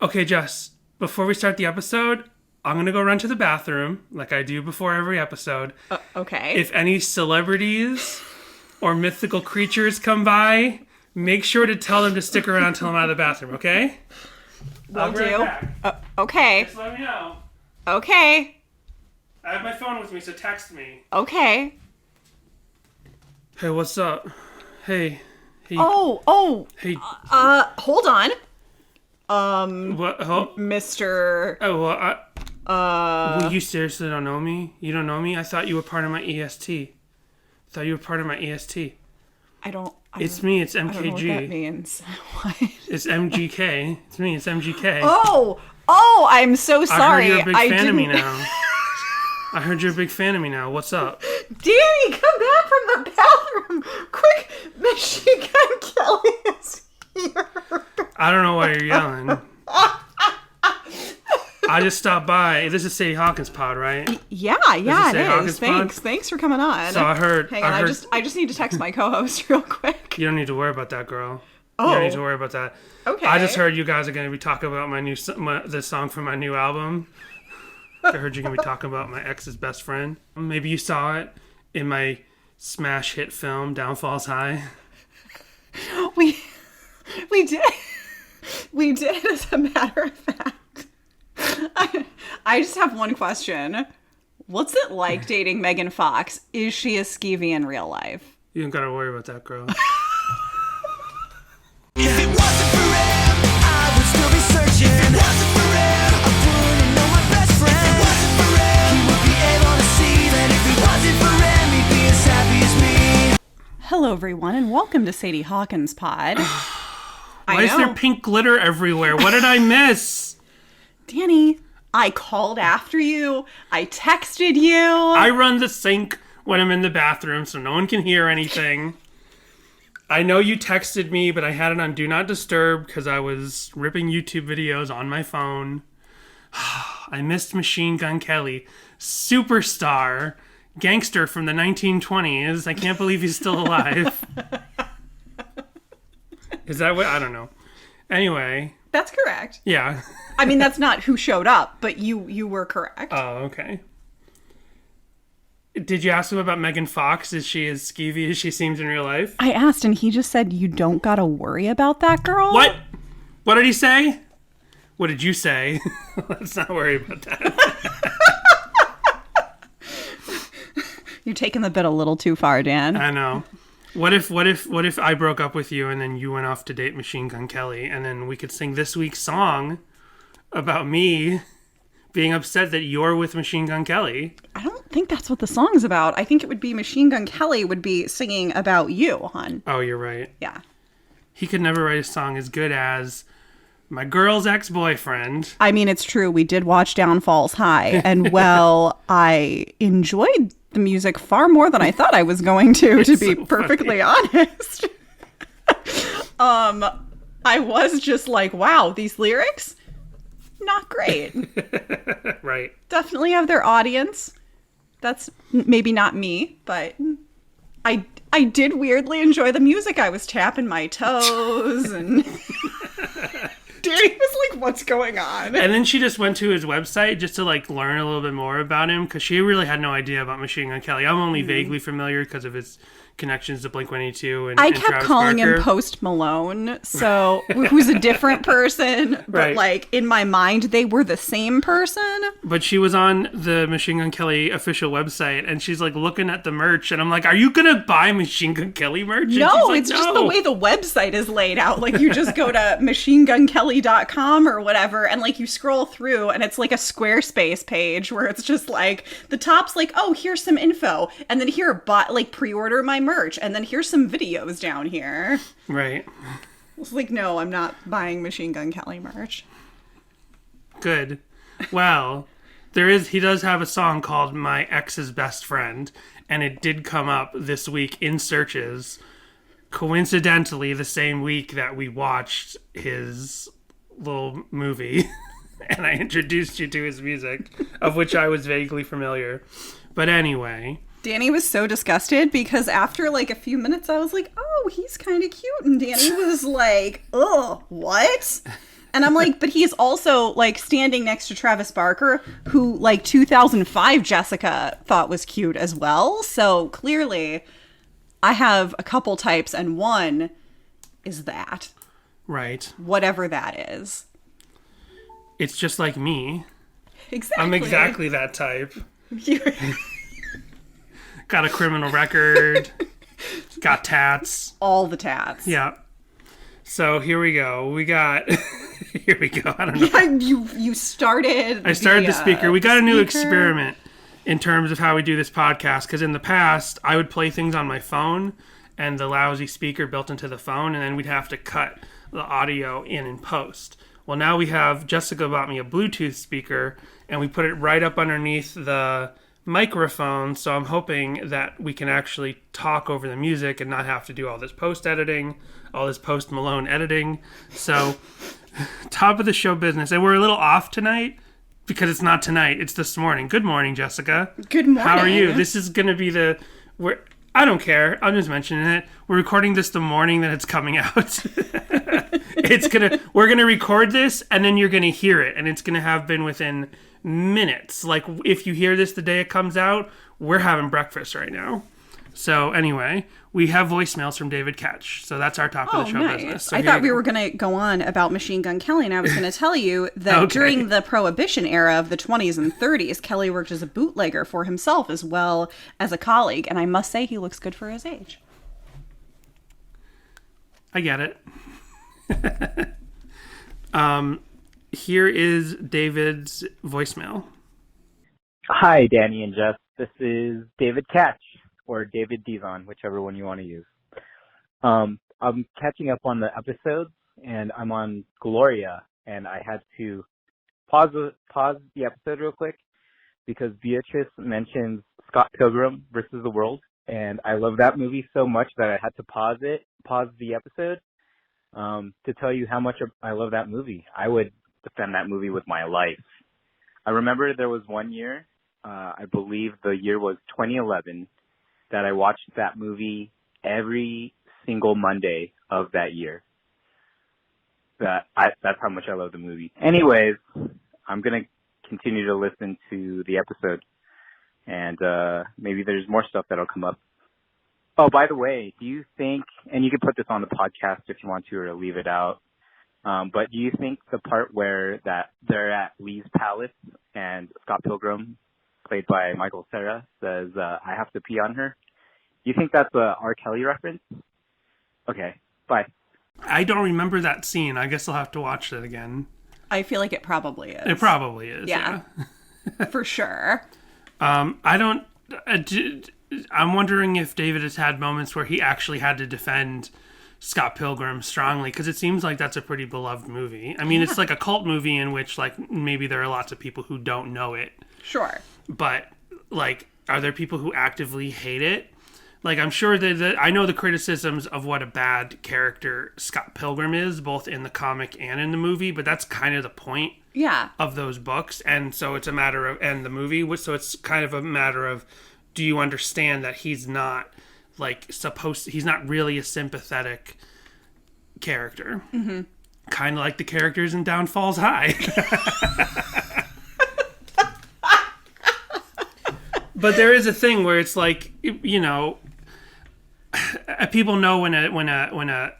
Okay, Jess, before we start the episode, I'm going to go run to the bathroom like I do before every episode. Okay. If any celebrities or mythical creatures come by, make sure to tell them to stick around until I'm out of the bathroom, okay? Will do. Right back. Okay. Just let me know. Okay. I have my phone with me, so text me. Okay. Hey, what's up? Hey. Oh. Hey. Hold on. What? Oh, Mr. well, you seriously don't know me? You don't know me? I thought you were part of my EST. It's me, it's MKG. I don't know what that means. What? It's MGK. It's me, it's MGK. Oh, I'm so sorry. I heard you're a big fan of me now. I heard you're a big fan of me now. What's up? Danny, come back from the bathroom. Quick, Machine Gun Kelly is here. I don't know why you're yelling. I just stopped by. This is Sadie Hawkins' pod, right? Yeah, it is. Thanks for coming on. So I heard. Hang on, I just need to text my co-host real quick. You don't need to worry about that, girl. Oh. You don't need to worry about that. Okay. I just heard you guys are going to be talking about the song from my new album. I heard you're going to be talking about my ex's best friend. Maybe you saw it in my smash hit film, Downfalls High. We did. We did, as a matter of fact. I just have one question. What's it like dating Megan Fox? Is she a skeevy in real life? You don't got to worry about that, girl. If it wasn't for him, I would still be searching. If it wasn't for him, I wouldn't know my best friend. If it wasn't for him, he would be able to see that if it wasn't for him, he'd be as happy as me. Hello, everyone, and welcome to Sadie Hawkins' pod. Why is there pink glitter everywhere? What did I miss? Danny, I called after you. I texted you. I run the sink when I'm in the bathroom so no one can hear anything. I know you texted me, but I had it on Do Not Disturb because I was ripping YouTube videos on my phone. I missed Machine Gun Kelly. Superstar. Gangster from the 1920s. I can't believe he's still alive. Is that what? I don't know. Anyway. That's correct. Yeah. I mean, that's not who showed up, but you were correct. Oh, okay. Did you ask him about Megan Fox? Is she as skeevy as she seems in real life? I asked, and he just said, you don't gotta worry about that girl. What? What did he say? What did you say? Let's not worry about that. You're taking the bit a little too far, Dan. I know. What if I broke up with you and then you went off to date Machine Gun Kelly and then we could sing this week's song about me being upset that you're with Machine Gun Kelly? I don't think that's what the song's about. I think it would be Machine Gun Kelly would be singing about you, hon. Oh, you're right. Yeah. He could never write a song as good as My Girl's Ex-Boyfriend. I mean, it's true. We did watch Downfalls High, and well, I enjoyed the music far more than I thought I was going to be so perfectly honest. I was just like, wow, these lyrics, not great. Right. Definitely have their audience. That's maybe not me, but I did weirdly enjoy the music. I was tapping my toes and Danny was like, what's going on? And then she just went to his website just to like learn a little bit more about him because she really had no idea about Machine Gun Kelly. I'm only vaguely familiar because of his connections to Blink-182 and I and kept Travis calling Barker. him Post Malone, so who's a different person, but Right. like in my mind they were the same person. But she was on the Machine Gun Kelly official website and she's like looking at the merch and I'm like, are you gonna buy Machine Gun Kelly merch? And she's No, like, it's just the way the website is laid out. Like you just go to machinegunkelly.com or whatever and like you scroll through and it's like a Squarespace page where it's just like the top's like, oh, here's some info, and then here pre-order my merch, and then here's some videos down here. Right. It's like, no, I'm not buying Machine Gun Kelly merch. Good. Well, he does have a song called My Ex's Best Friend, and it did come up this week in searches, coincidentally the same week that we watched his little movie, and I introduced you to his music, of which I was vaguely familiar. But anyway... Danny was so disgusted because after like a few minutes I was like, oh, he's kind of cute, and Danny was like, oh, what? And I'm like, but he's also like standing next to Travis Barker, who like 2005 Jessica thought was cute as well. So clearly I have a couple types, and one is that. Right. Whatever that is. It's just like me. Exactly. I'm exactly that type. Got a criminal record. Got tats. All the tats. Yeah. So here we go. We got... Here we go. I don't know. Yeah, you started... I started the speaker. We got a new speaker. experiment in terms of how we do this podcast, because in the past, I would play things on my phone and the lousy speaker built into the phone, and then we'd have to cut the audio in post. Well, now we have... Jessica bought me a Bluetooth speaker, and we put it right up underneath the microphone, so I'm hoping that we can actually talk over the music and not have to do all this post-editing, all this post-Malone editing. So, top of the show business. And we're a little off tonight because it's not tonight, it's this morning. Good morning, Jessica. Good morning. How are you? This is going to be I don't care. I'm just mentioning it. We're recording this the morning that it's coming out. We're gonna record this, and then you're gonna hear it, and it's gonna have been within minutes. Like, if you hear this the day it comes out, we're having breakfast right now. So anyway, we have voicemails from David Ketch. So that's our top of the show business. So I thought we were going to go on about Machine Gun Kelly, and I was going to tell you that Okay. during the Prohibition era of the 20s and 30s, Kelly worked as a bootlegger for himself as well as a colleague, and I must say he looks good for his age. I get it. Here is David's voicemail. Hi, Danny and Jess. This is David Catch, or David Devon, whichever one you want to use. I'm catching up on the episodes, and I'm on Gloria, and I had to pause the episode real quick because Beatrice mentions Scott Pilgrim versus the World, and I love that movie so much that I had to pause the episode to tell you how much I love that movie. I would defend that movie with my life. I remember there was one year, I believe the year was 2011, that I watched that movie every single Monday of that year. That's how much I love the movie. Anyways, I'm going to continue to listen to the episode, and maybe there's more stuff that'll come up. Oh, by the way, do you think, and you can put this on the podcast if you want to or leave it out, but do you think the part where that they're at Lee's Palace and Scott Pilgrim, played by Michael Cera, says, I have to pee on her, do you think that's a R. Kelly reference? Okay, bye. I don't remember that scene. I guess I'll have to watch that again. I feel like it probably is. It probably is. Yeah. For sure. I'm wondering if David has had moments where he actually had to defend Scott Pilgrim strongly, because it seems like that's a pretty beloved movie. I mean, It's like a cult movie in which, like, maybe there are lots of people who don't know it. Sure. But, like, are there people who actively hate it? Like, I'm sure that I know the criticisms of what a bad character Scott Pilgrim is, both in the comic and in the movie, but that's kind of the point of those books. And so it's a matter of, and the movie, so it's kind of a matter of, do you understand that he's not, like, he's not really a sympathetic character? Mm-hmm. Kind of like the characters in Down Falls High. But there is a thing where it's like, you know, people know when a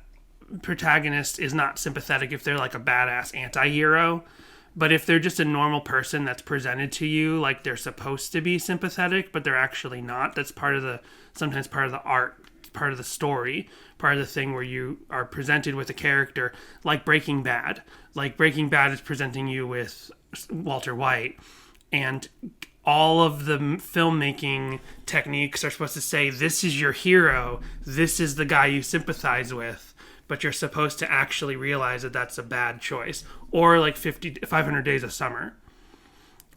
protagonist is not sympathetic if they're like a badass anti-hero, but if they're just a normal person that's presented to you like they're supposed to be sympathetic but they're actually not, that's sometimes part of the art, part of the story, part of the thing where you are presented with a character like Breaking Bad. Like Breaking Bad is presenting you with Walter White, and all of the filmmaking techniques are supposed to say, this is your hero, this is the guy you sympathize with, but you're supposed to actually realize that that's a bad choice. Or like 500 Days of Summer.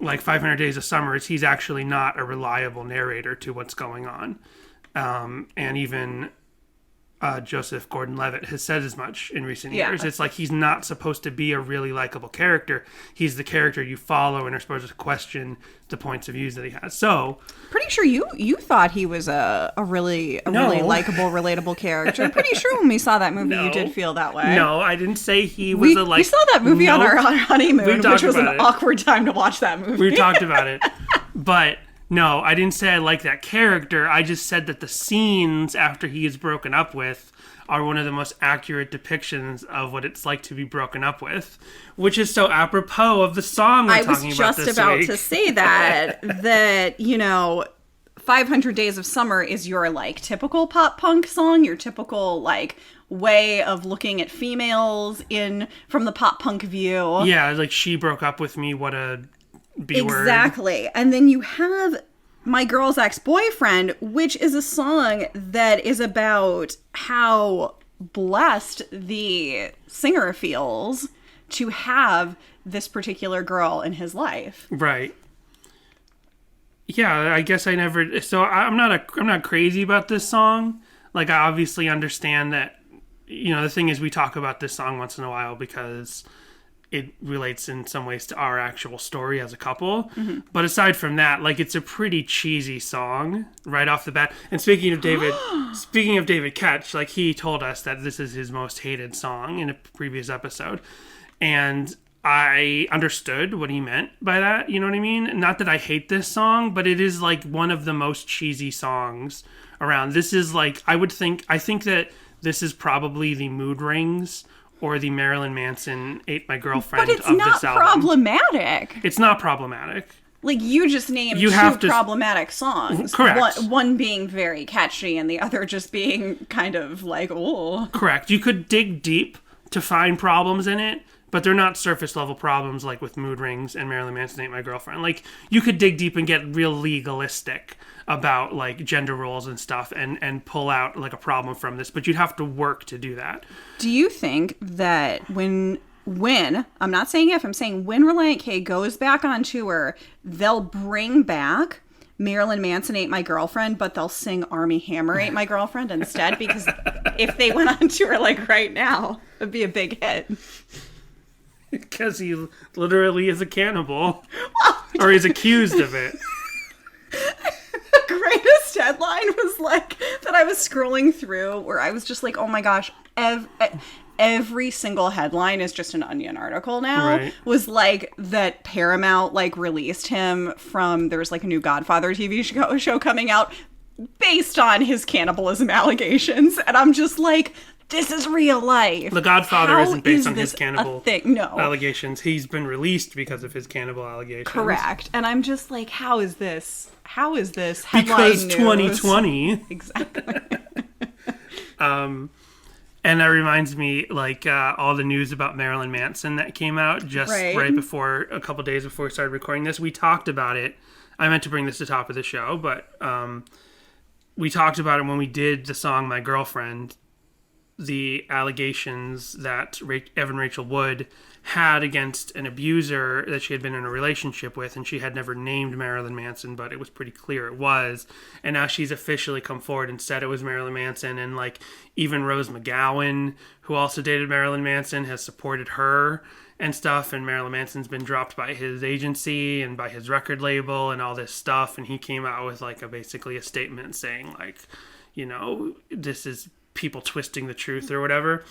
Like 500 Days of Summer, he's actually not a reliable narrator to what's going on. And even Joseph Gordon-Levitt has said as much in recent Yeah. years. It's like he's not supposed to be a really likable character. He's the character you follow and are supposed to question the points of views that he has. So, Pretty sure you thought he was a really likable, relatable character. I'm pretty sure when we saw that movie, you did feel that way. no, I didn't say he was We saw that movie on our honeymoon, which talked was an about it. awkward time to watch that movie. We talked about it. But no, I didn't say I like that character. I just said that the scenes after he is broken up with are one of the most accurate depictions of what it's like to be broken up with, which is so apropos of the song we're talking about this week. I was just about to say that, you know, 500 Days of Summer is your, like, typical pop punk song, your typical, like, way of looking at females from the pop punk view. Yeah, like, she broke up with me, what a B-word. Exactly. And then you have My Girl's Ex-Boyfriend, which is a song that is about how blessed the singer feels to have this particular girl in his life. Right. Yeah, I guess I never. So I'm not crazy about this song. Like, I obviously understand that. You know, the thing is, we talk about this song once in a while because it relates in some ways to our actual story as a couple. Mm-hmm. But aside from that, like, it's a pretty cheesy song right off the bat. And speaking of David Ketch, like, he told us that this is his most hated song in a previous episode. And I understood what he meant by that, you know what I mean? Not that I hate this song, but it is, like, one of the most cheesy songs around. This is, like, I think that this is probably the Mood Rings or the Marilyn Manson Ate My Girlfriend of this album. But it's not problematic. It's not problematic. Like, you just named two problematic songs. Correct. One being very catchy and the other just being kind of like, oh. Correct. You could dig deep to find problems in it, but they're not surface level problems like with Mood Rings and Marilyn Manson Ate My Girlfriend. Like, you could dig deep and get real legalistic about, like, gender roles and stuff and pull out, like, a problem from this, but you'd have to work to do that. Do you think that when I'm not saying if, I'm saying when Relient K goes back on tour, they'll bring back Marilyn Manson Ate My Girlfriend, but they'll sing Armie Hammer Ate My Girlfriend instead? Because if they went on tour, like, right now, it'd be a big hit. Because he literally is a cannibal. Or he's accused of it. The greatest headline was, like, that I was scrolling through where I was just like, oh my gosh, every single headline is just an Onion article now. Right. Was like that Paramount, like, released him from, there's, like, a new Godfather TV show coming out based on his cannibalism allegations. And I'm just like, this is real life. The Godfather isn't based on his cannibal No. allegations. He's been released because of his cannibal allegations. Correct. And I'm just like, how is this headline because news? 2020. Exactly. And that reminds me, like, all the news about Marilyn Manson that came out just right before, a couple days before we started recording this. We talked about it. I meant to bring this to the top of the show, but we talked about it when we did the song My Girlfriend. The allegations that Evan Rachel Wood had against an abuser that she had been in a relationship with, and she had never named Marilyn Manson, but it was pretty clear it was. And now she's officially come forward and said it was Marilyn Manson, and, like, even Rose McGowan, who also dated Marilyn Manson, has supported her and stuff, and Marilyn Manson's been dropped by his agency and by his record label and all this stuff, and he came out with, like, basically a statement saying, like, you know, this is people twisting the truth or whatever.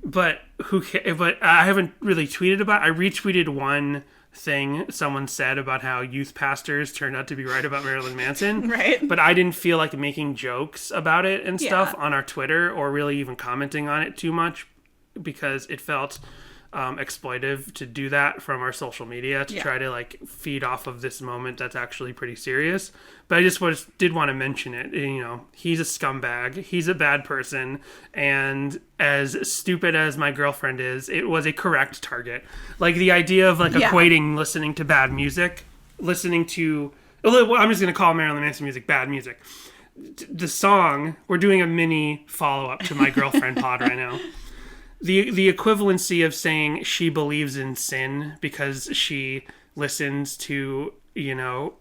But I haven't really tweeted about it. I retweeted one thing someone said about how youth pastors turned out to be right about Marilyn Manson. Right. But I didn't feel like making jokes about it and stuff on our Twitter or really even commenting on it too much because it felt exploitive to do that from our social media to try to, like, feed off of this moment that's actually pretty serious. But I just did want to mention it. You know, he's a scumbag. He's a bad person. And as stupid as My Girlfriend is, it was a correct target. Like, the idea of, like, equating listening to bad music, I'm just going to call Marilyn Manson music bad music. The song, we're doing a mini follow-up to My Girlfriend pod right now. The equivalency of saying she believes in sin because she listens to, you know,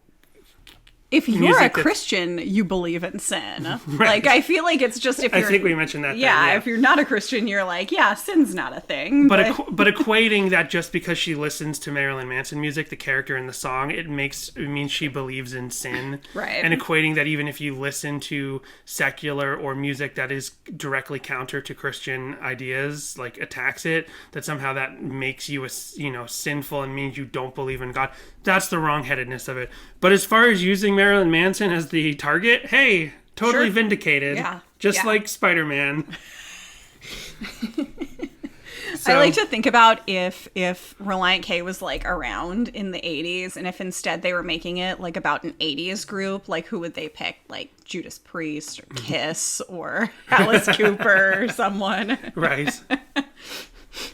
if you're music a that's- Christian, you believe in sin. Like, I feel like it's just if I you're... think we mentioned that. Yeah, then, if you're not a Christian, you're like, yeah, sin's not a thing. But equating that just because she listens to Marilyn Manson music, the character in the song, it means she believes in sin. Right. And equating that even if you listen to secular or music that is directly counter to Christian ideas, like attacks it, that somehow that makes you sinful and means you don't believe in God. That's the wrongheadedness of it. But as far as using Marilyn Manson as the target, hey, totally Sure. vindicated. Yeah. Just Yeah. like Spider-Man. I like to think about if Relient K was like around in the 80s, and if instead they were making it like about an 80s group, like who would they pick? Like Judas Priest or Kiss or Alice Cooper or someone. Right.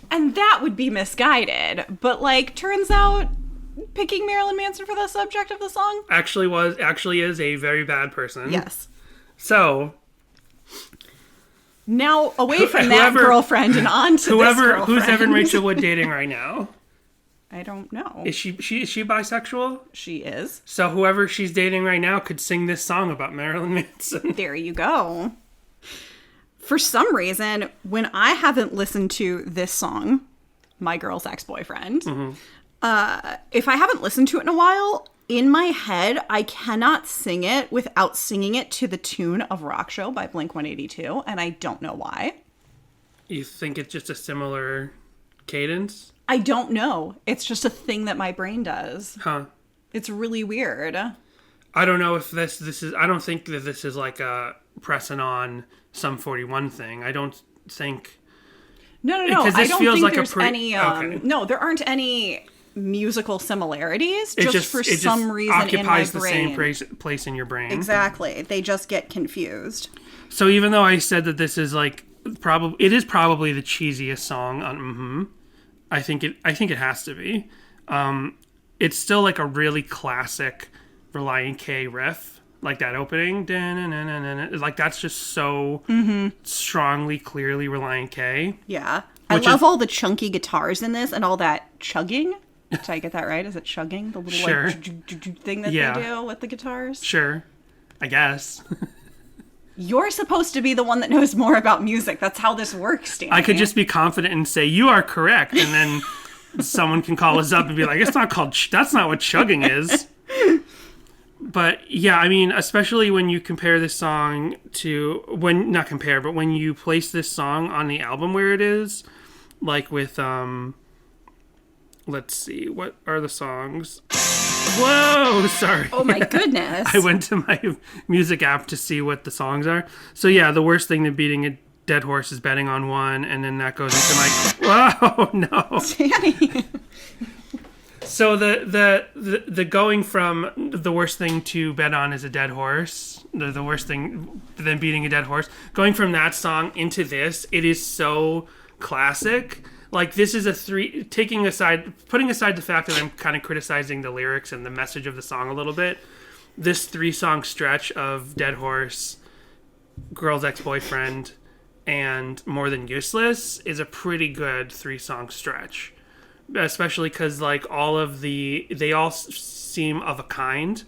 And that would be misguided. But like, turns out picking Marilyn Manson for the subject of the song? Actually is a very bad person. Yes. So Now away from that whoever- girlfriend and on to this girlfriend. who's Evan Rachel Wood dating right now? I don't know. Is she bisexual? She is. So whoever she's dating right now could sing this song about Marilyn Manson. There you go. For some reason, when I haven't listened to this song, My Girl's Ex-Boyfriend, if I haven't listened to it in a while, in my head, I cannot sing it without singing it to the tune of Rock Show by Blink-182, and I don't know why. You think it's just a similar cadence? I don't know. It's just a thing that my brain does. Huh. It's really weird. I don't know if this is... I don't think that this is like a pressing on Sum 41 thing. I don't think... No. Because I this don't feels think like a there's any... Okay. No, there aren't any musical similarities. It Just for some reason in my occupies the brain. same place in your brain. Exactly. They just get confused. So even though I said that this is like it is probably the cheesiest song on Mmhmm. I think it has to be. It's still like a really classic Relient K riff, like that opening. Like that's just so strongly, clearly Relient K. Yeah. I Which love is- all the chunky guitars in this and all that chugging. Did I get that right? Is it chugging? The little Sure. like thing that Yeah. they do with the guitars? Sure, I guess. You're supposed to be the one that knows more about music. That's how this works, Danny. I could just be confident and say you are correct, and then someone can call us up and be like, "It's not called. That's not what chugging is." But yeah, I mean, especially when you compare this song to not compare, but when you place this song on the album where it is, like with let's see, what are the songs? Whoa, sorry. Oh my goodness. I went to my music app to see what the songs are. So yeah, the worst thing than beating a dead horse is betting on one, and then that goes into my whoa, no. Danny. So the going from the worst thing to bet on is a dead horse, the worst thing than beating a dead horse, going from that song into this, it is so classic. Like this is putting aside the fact that I'm kind of criticizing the lyrics and the message of the song a little bit, this 3-song stretch of Dead Horse, Girl's Ex-Boyfriend, and More Than Useless is a pretty good 3-song stretch. Especially because like they all seem of a kind,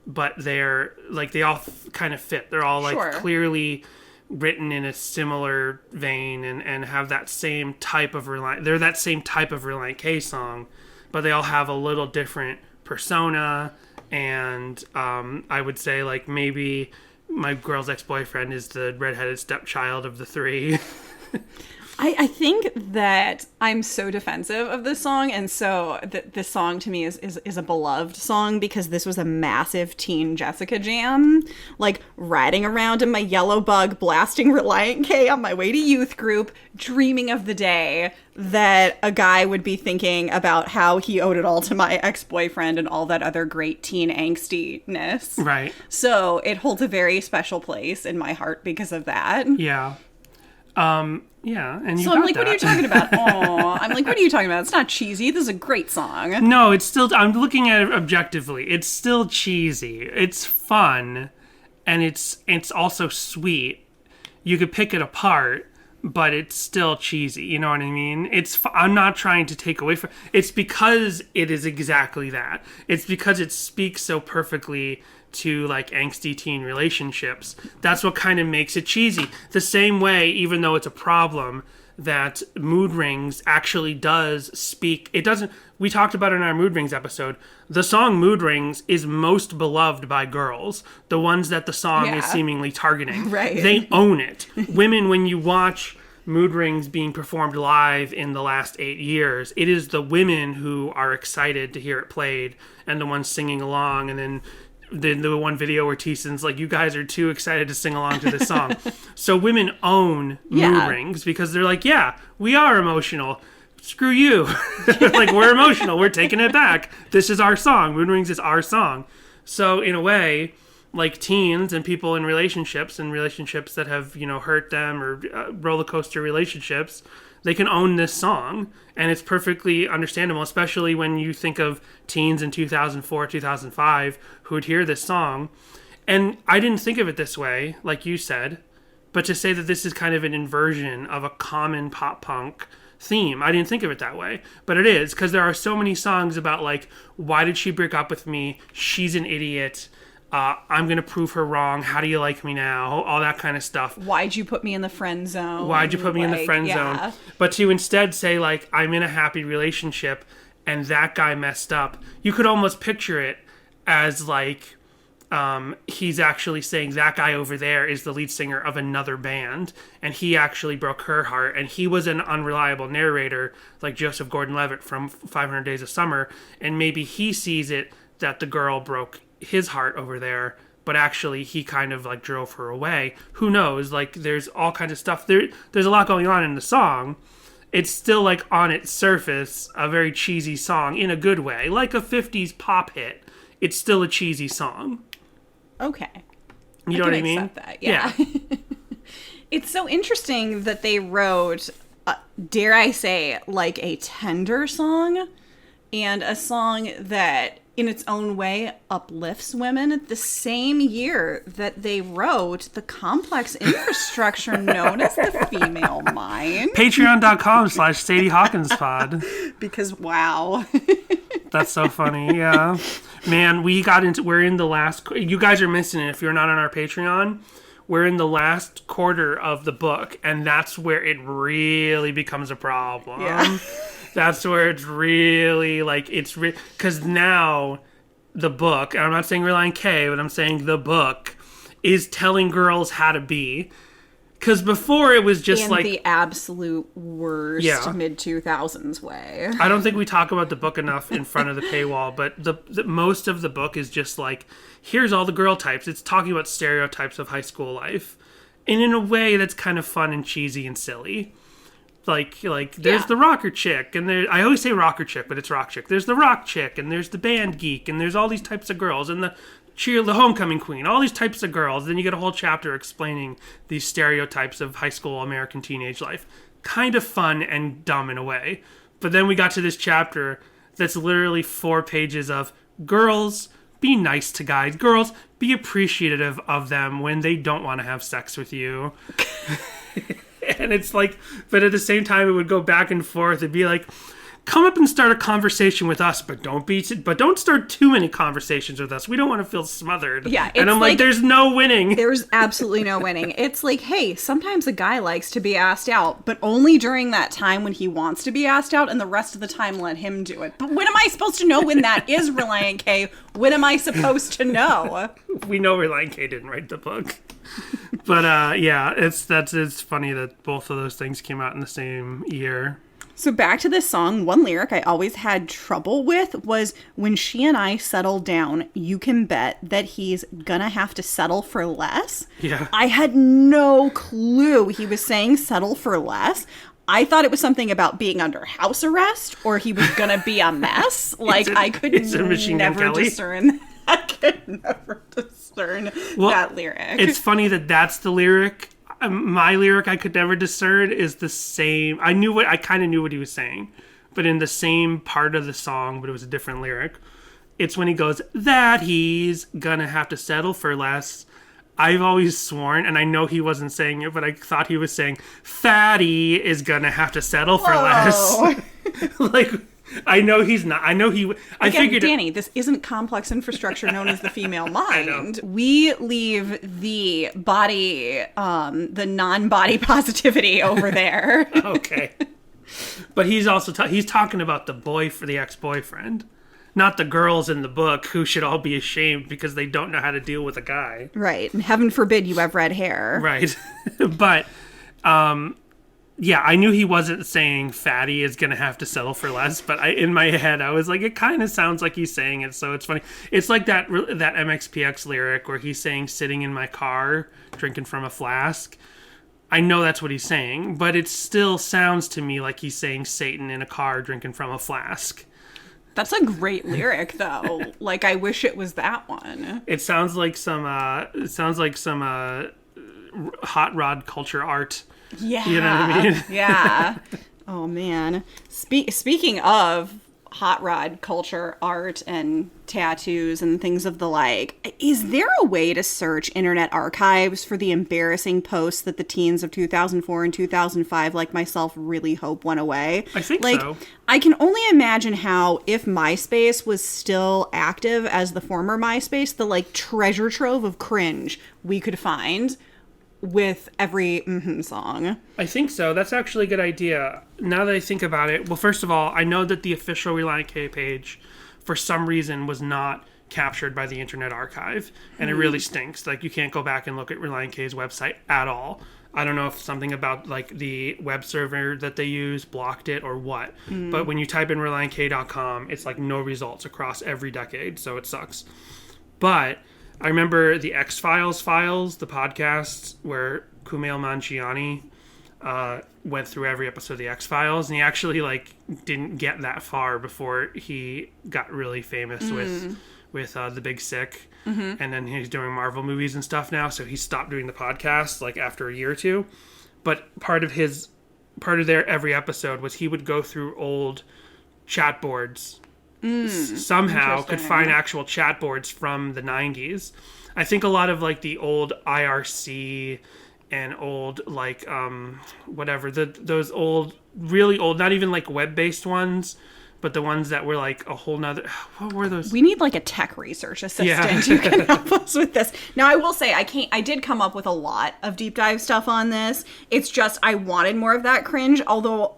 but they're like they all kind of fit. They're all like Sure. clearly written in a similar vein and have that same type of they're that same type of Relient K song, but they all have a little different persona. And I would say like maybe My Girl's Ex-Boyfriend is the redheaded stepchild of the 3. I think that I'm so defensive of this song, and so this song to me is a beloved song because this was a massive teen Jessica jam. Like, riding around in my yellow bug, blasting Relient K on my way to youth group, dreaming of the day that a guy would be thinking about how he owed it all to my ex-boyfriend and all that other great teen angstiness. Right. So it holds a very special place in my heart because of that. Yeah. Yeah, and you So I'm got like, what are you that. talking about? Oh, I'm like, what are you talking about? It's not cheesy. This is a great song. No, it's still, I'm looking at it objectively. It's still cheesy. It's fun, and it's also sweet. You could pick it apart, but it's still cheesy. You know what I mean? I'm not trying to take away from. It's because it is exactly that. It's because it speaks so perfectly to like angsty teen relationships. That's what kind of makes it cheesy. The same way, even though it's a problem, that Mood Rings actually does speak. It doesn't. We talked about it in our Mood Rings episode. The song Mood Rings is most beloved by girls, the ones that the song is seemingly targeting. Right. They own it. Women, when you watch Mood Rings being performed live in the last 8 years, it is the women who are excited to hear it played and the ones singing along. And then the one video where Teeson's like, you guys are too excited to sing along to this song. So women own Mood Rings because they're like, yeah, we are emotional. Screw you. Like, we're emotional. We're taking it back. This is our song. Mood Rings is our song. So in a way, like teens and people in relationships that have, hurt them or roller coaster relationships, they can own this song, and it's perfectly understandable, especially when you think of teens in 2004, 2005 who would hear this song. And I didn't think of it this way, like you said, but to say that this is kind of an inversion of a common pop punk theme, I didn't think of it that way, but it is, because there are so many songs about, like, why did she break up with me? She's an idiot. I'm going to prove her wrong. How do you like me now? All that kind of stuff. Why'd you put me in the friend zone? Why'd you put me in the friend zone? But to instead say, like, I'm in a happy relationship and that guy messed up, you could almost picture it as, like, he's actually saying that guy over there is the lead singer of another band and he actually broke her heart, and he was an unreliable narrator like Joseph Gordon-Levitt from 500 Days of Summer, and maybe he sees it that the girl broke his heart over there, but actually he kind of like drove her away. Who knows? Like, there's all kinds of stuff. There's a lot going on in the song. It's still, like, on its surface, a very cheesy song in a good way, like a 50s pop hit. It's still a cheesy song. Okay. You know what I mean? Accept that. Yeah. It's so interesting that they wrote, dare I say, like a tender song, and a song that in its own way uplifts women at the same year that they wrote the complex infrastructure known as the female mind. Patreon.com/Sadie Hawkins pod. Because wow. That's so funny. Yeah, man, we're in the last, you guys are missing it if you're not on our Patreon. We're in the last quarter of the book, and that's where it really becomes a problem. Yeah. That's where it's really, like, because now the book, and I'm not saying Relient K, but I'm saying the book, is telling girls how to be. Because before it was just like the absolute worst mid-2000s way. I don't think we talk about the book enough in front of the paywall, but the most of the book is just like, here's all the girl types. It's talking about stereotypes of high school life. And in a way that's kind of fun and cheesy and silly. Like there's the rocker chick, and I always say rocker chick, but it's rock chick. There's the rock chick, and there's the band geek, and there's all these types of girls, and the homecoming queen, all these types of girls. Then you get a whole chapter explaining these stereotypes of high school American teenage life. Kind of fun and dumb in a way. But then we got to this chapter that's literally 4 pages of girls, be nice to guys. Girls, be appreciative of them when they don't want to have sex with you. And it's like, but at the same time, it would go back and forth. It'd be like, come up and start a conversation with us, but don't start too many conversations with us. We don't want to feel smothered. Yeah, and I'm like, there's no winning. There's absolutely no winning. It's like, hey, sometimes a guy likes to be asked out, but only during that time when he wants to be asked out, and the rest of the time let him do it. But when am I supposed to know when that is Relient K? When am I supposed to know? We know Relient K didn't write the book. But it's funny that both of those things came out in the same year. So back to this song, one lyric I always had trouble with was, when she and I settle down, you can bet that he's gonna have to settle for less. Yeah. I had no clue he was saying settle for less. I thought it was something about being under house arrest, or he was gonna be a mess. Like, I could never discern. I could never discern that lyric. It's funny that's the lyric. My lyric I could never discern is the same. I kind of knew what he was saying, but in the same part of the song, but it was a different lyric. It's when he goes, that he's gonna have to settle for less. I've always sworn, and I know he wasn't saying it, but I thought he was saying, fatty is gonna have to settle for less. Like, I know he's not. I know he. I Again, figured. Danny, this isn't complex infrastructure known as the female mind. We leave the body, the non-body positivity over there. Okay. But he's also he's talking about the ex-boyfriend, not the girls in the book who should all be ashamed because they don't know how to deal with a guy. Right. And heaven forbid you have red hair. Right. But yeah, I knew he wasn't saying fatty is going to have to settle for less, but in my head I was like, it kind of sounds like he's saying it, so it's funny. It's like that MXPX lyric where he's saying sitting in my car drinking from a flask. I know that's what he's saying, but it still sounds to me like he's saying Satan in a car drinking from a flask. That's a great lyric, though. Like, I wish it was that one. It sounds like some hot rod culture art. Yeah. You know what I mean? Yeah. Oh, man. Speaking of hot rod culture art and tattoos and things of the like, is there a way to search internet archives for the embarrassing posts that the teens of 2004 and 2005 like myself really hope went away? I think like, so. I can only imagine how, if MySpace was still active as the former MySpace, the like treasure trove of cringe we could find with every Mmhmm song. I think so. That's actually a good idea. Now that I think about it, well, first of all, I know that the official Relient K page, for some reason, was not captured by the Internet Archive, and it really stinks. Like, you can't go back and look at Relient K's website at all. I don't know if something about, like, the web server that they use blocked it or what, but when you type in RelientK.com, it's, like, no results across every decade, so it sucks. But I remember the X-Files files, the podcast where Kumail Nanjiani went through every episode of the X-Files, and he actually like didn't get that far before he got really famous with The Big Sick, and then he's doing Marvel movies and stuff now, so he stopped doing the podcast like after a year or two. But part of their every episode was he would go through old chat boards. Somehow could find actual chat boards from the 90s. I think a lot of like the old IRC and old like whatever those old really old, not even like web-based ones, but the ones that were like a whole nother, what were those? We need like a tech research assistant who can help us with this. Now, I will say I did come up with a lot of deep dive stuff on this. It's just I wanted more of that cringe, although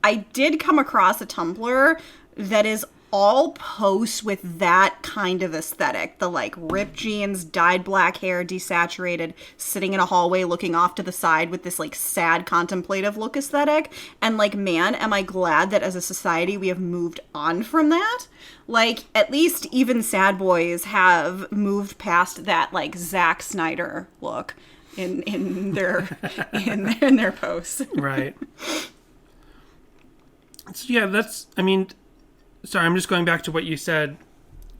I did come across a Tumblr that is all posts with that kind of aesthetic. The like ripped jeans, dyed black hair, desaturated, sitting in a hallway looking off to the side with this like sad contemplative look aesthetic. And like, man, am I glad that as a society we have moved on from that. Like, at least even sad boys have moved past that like Zack Snyder look in their in their posts. Right. So yeah, that's, I mean, sorry, I'm just going back to what you said,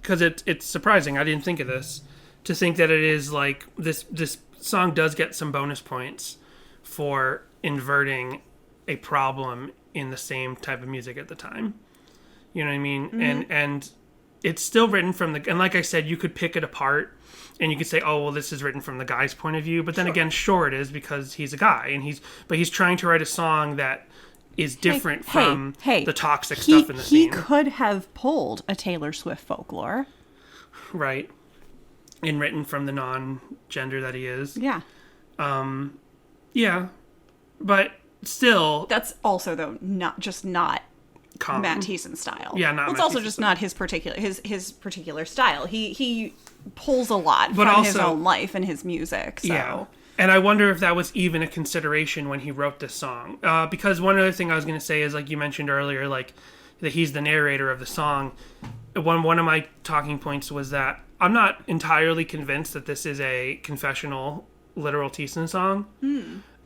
because it's surprising. I didn't think of this, to think that it is like this song does get some bonus points for inverting a problem in the same type of music at the time. You know what I mean? Mm-hmm. And it's still written from and like I said, you could pick it apart and you could say, oh, well, this is written from the guy's point of view. But then again, sure it is, because he's a guy, and he's trying to write a song that is different from the toxic stuff in the scene. He could have pulled a Taylor Swift folklore. Right. And written from the non-gender that he is. Yeah. Yeah. But still... That's also, though, not Matt Thiessen style. Yeah, not It's Matt also Thiessen just style. not his particular style. He pulls a lot but from also, his own life and his music. So. Yeah. And I wonder if that was even a consideration when he wrote this song. Because one other thing I was going to say is, like you mentioned earlier, like that he's the narrator of the song. One of my talking points was that I'm not entirely convinced that this is a confessional, literal Thiessen song.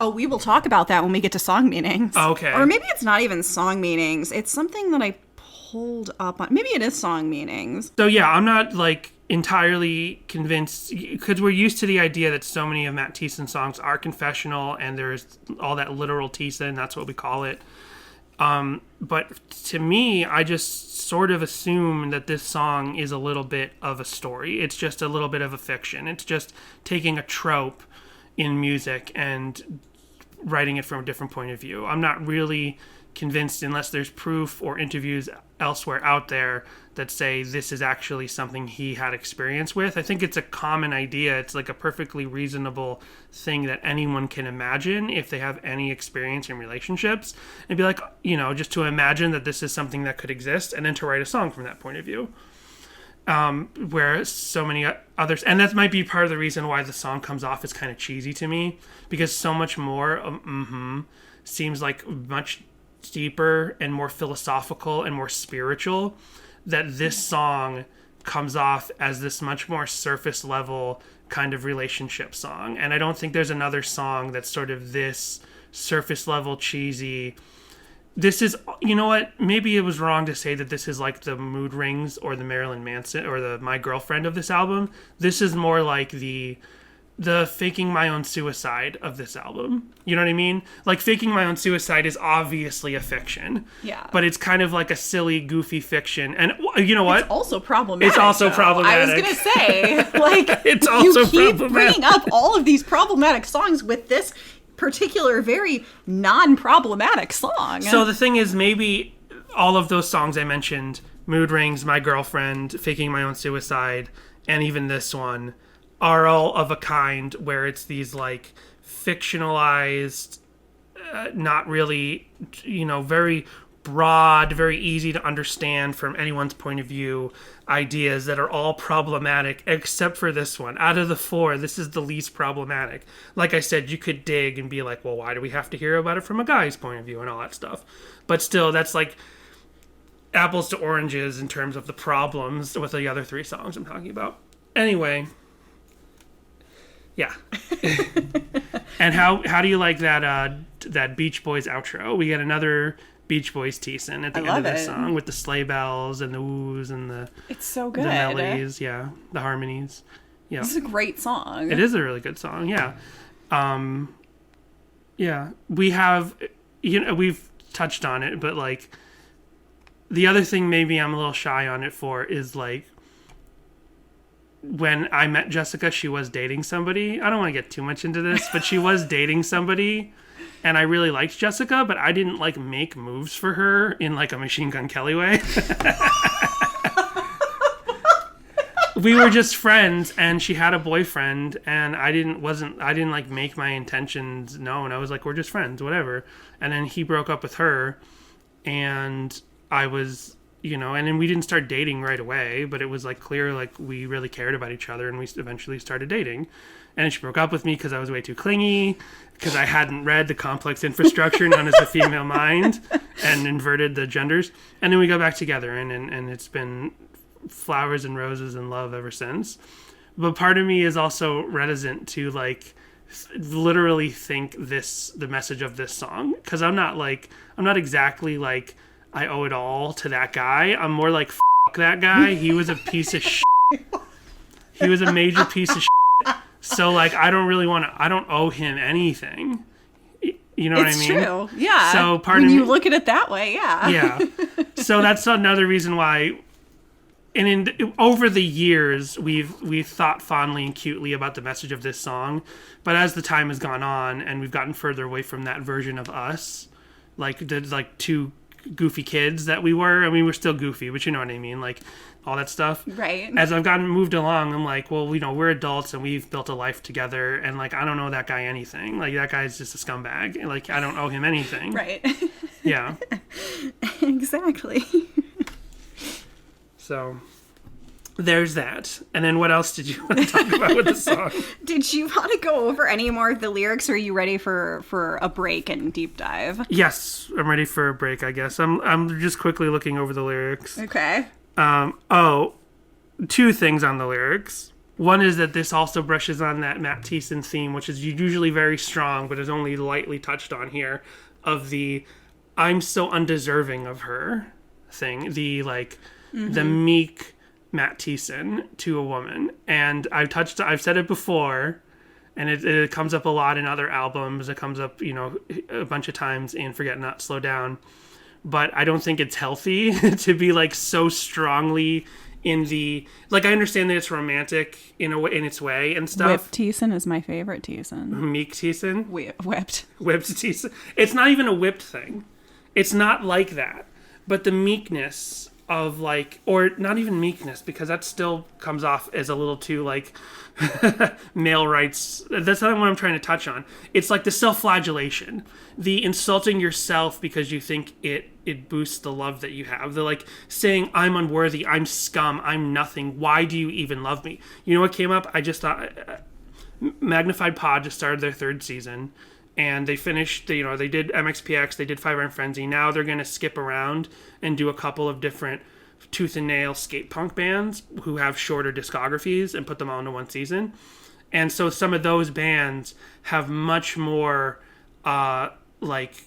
Oh, we will talk about that when we get to song meanings. Oh, okay. Or maybe it's not even song meanings. It's something that I pulled up on. Maybe it is song meanings. So yeah, I'm not like entirely convinced, because we're used to the idea that so many of Matt Thiessen songs are confessional and there's all that literal Thiessen, that's what we call it. But to me, I just sort of assume that this song is a little bit of a story. It's just a little bit of a fiction. It's just taking a trope in music and writing it from a different point of view. I'm not really convinced, unless there's proof or interviews elsewhere out there that say this is actually something he had experience with. I think it's a common idea. It's like a perfectly reasonable thing that anyone can imagine if they have any experience in relationships, and be like, just to imagine that this is something that could exist, and then to write a song from that point of view. Where so many others, and that might be part of the reason why the song comes off as kind of cheesy to me, because so much more of Mmhmm seems like much deeper and more philosophical and more spiritual, that this song comes off as this much more surface level kind of relationship song. And I don't think there's another song that's sort of this surface level cheesy. This is, maybe it was wrong to say that this is like the Mood Rings or the Marilyn Manson or the My Girlfriend of this album. This is more like the Faking My Own Suicide of this album. You know what I mean? Like, Faking My Own Suicide is obviously a fiction. Yeah. But it's kind of like a silly, goofy fiction. And you know what? It's also problematic. It's also problematic. I was going to say, like, it's also you keep problematic. bringing up all of these problematic songs with this particular, very non-problematic song. So the thing is, maybe all of those songs I mentioned, Mood Rings, My Girlfriend, Faking My Own Suicide, and even this one, are all of a kind where it's these like fictionalized, not really, very broad, very easy to understand from anyone's point of view ideas that are all problematic, except for this one. Out of the four, this is the least problematic. Like I said, you could dig and be like, well, why do we have to hear about it from a guy's point of view and all that stuff? But still, that's like apples to oranges in terms of the problems with the other three songs I'm talking about. Anyway. Yeah. And how do you like that Beach Boys outro? We get another Beach Boys teasin at the end of this song with the sleigh bells and the woos and the it's so good. The melodies, yeah, the harmonies. Yeah. This is a great song. It is a really good song, yeah. Yeah, we have we've touched on it, but like the other thing maybe I'm a little shy on it for is like when I met Jessica, she was dating somebody. I don't want to get too much into this, but she was dating somebody, and I really liked Jessica, but I didn't like make moves for her in like a Machine Gun Kelly way. We were just friends, and she had a boyfriend, and I didn't like make my intentions known. I was like, we're just friends, whatever. And then he broke up with her, and I was, and then we didn't start dating right away, but it was like clear, like we really cared about each other, and we eventually started dating. And then she broke up with me because I was way too clingy, because I hadn't read the complex infrastructure known as the female mind and inverted the genders. And then we got back together, and it's been flowers and roses and love ever since. But part of me is also reticent to like literally think the message of this song, because I'm not exactly like I owe it all to that guy. I'm more like fuck that guy. He was a piece of shit. He was a major piece of shit. So like I don't owe him anything. You know what I mean? It's true. Yeah. So when you look at it that way, yeah. Yeah. So that's another reason why. And over the years, we've thought fondly and cutely about the message of this song, but as the time has gone on and we've gotten further away from that version of us, like the two goofy kids that we were. I mean, we're still goofy, but you know what I mean, like all that stuff. Right. As I've moved along, I'm like, well, we're adults and we've built a life together, and like I don't owe that guy anything. Like that guy's just a scumbag. Like I don't owe him anything. Right. Yeah. Exactly. So there's that. And then what else did you want to talk about with the song? Did you want to go over any more of the lyrics, or are you ready for a break and deep dive? Yes, I'm ready for a break, I guess. I'm just quickly looking over the lyrics. Okay. Two things on the lyrics. One is that this also brushes on that Matt Thiessen theme, which is usually very strong, but is only lightly touched on here, of the I'm so undeserving of her thing. The like the meek Matt Thiessen to a woman. And I've said it before, and it comes up a lot in other albums. It comes up, a bunch of times in Forget Not, Slow Down. but I don't think it's healthy to be like so strongly in the, like, I understand that it's romantic in a way, in its way and stuff. Whipped Teason is my favorite Teason. Meek Teason? Whipped Teason. It's not even a whipped thing. It's not like that. But the meekness of like, or not even meekness, because that still comes off as a little too like male rights. That's not what I'm trying to touch on. It's like the self-flagellation, the insulting yourself because you think it boosts the love that you have. The like saying, I'm unworthy, I'm scum, I'm nothing. Why do you even love me? You know what came up? I just thought Magnified Pod just started their 3rd season. And they finished, you know, they did MXPX, they did Five Iron Frenzy. Now they're going to skip around and do a couple of different tooth and nail skate punk bands who have shorter discographies and put them all into one season. And so some of those bands have much more, like,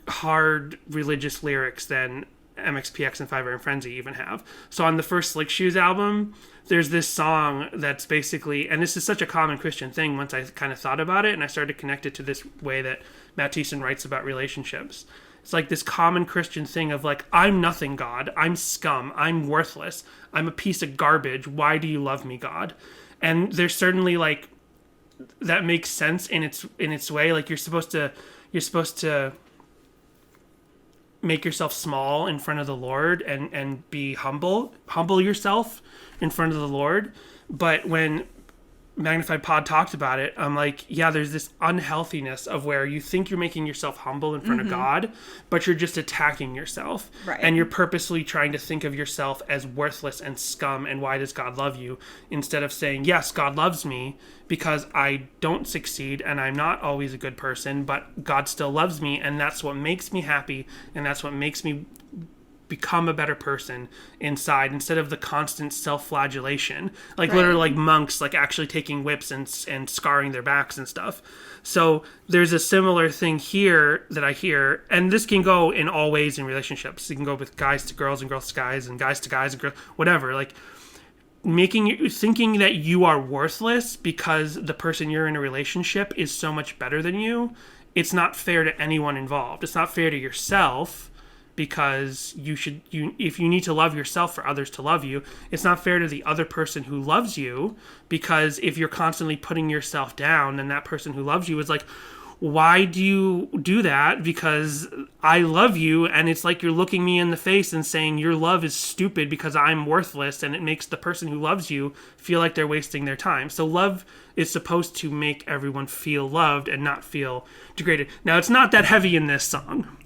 hard religious lyrics than MXPX and Five Iron Frenzy even have. So on the first Slick Shoes album, there's this song that's basically, and this is such a common Christian thing once I kind of thought about it and I started to connect it to this way that Matt Thiessen writes about relationships. It's like this common Christian thing of like, I'm nothing, God. I'm scum. I'm worthless. I'm a piece of garbage. Why do you love me, God? And there's certainly like, that makes sense in its way. Like you're supposed to make yourself small in front of the Lord and be humble yourself in front of the Lord. But when Magnified Pod talked about it, I'm like, yeah, there's this unhealthiness of where you think you're making yourself humble in front of God, but you're just attacking yourself. Right. And you're purposely trying to think of yourself as worthless and scum and why does God love you? Instead of saying, yes, God loves me because I don't succeed and I'm not always a good person, but God still loves me and that's what makes me happy and that's what makes me become a better person inside, instead of the constant self-flagellation, like literally like monks like actually taking whips and scarring their backs and stuff. So there's a similar thing here that I hear, and this can go in all ways in relationships. You can go with guys to girls and girls to guys and guys to guys and girls, whatever, like making you thinking that you are worthless because the person you're in a relationship is so much better than you. It's not fair to anyone involved. It's not fair to yourself, because if you need to love yourself for others to love you, it's not fair to the other person who loves you, because if you're constantly putting yourself down, then that person who loves you is like, why do you do that? Because I love you, and it's like you're looking me in the face and saying your love is stupid because I'm worthless, and it makes the person who loves you feel like they're wasting their time. So love is supposed to make everyone feel loved and not feel degraded. Now, it's not that heavy in this song.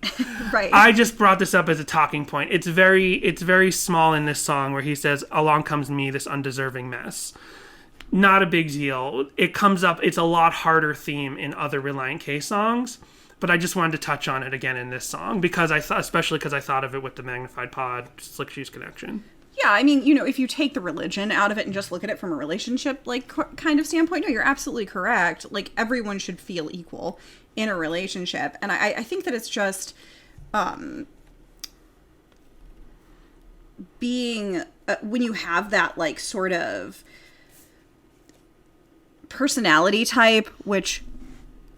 Right. I just brought this up as a talking point. It's very small in this song where he says, along comes me, this undeserving mess. Not a big deal. It comes up, it's a lot harder theme in other Relient K songs, but I just wanted to touch on it again in this song because especially because I thought of it with the Magnified Pod Slick Shoes connection. Yeah, I mean, you know, if you take the religion out of it and just look at it from a relationship, like, kind of standpoint, no, you're absolutely correct. Like, everyone should feel equal in a relationship. And I think that it's just being, when you have that, like, sort of personality type, which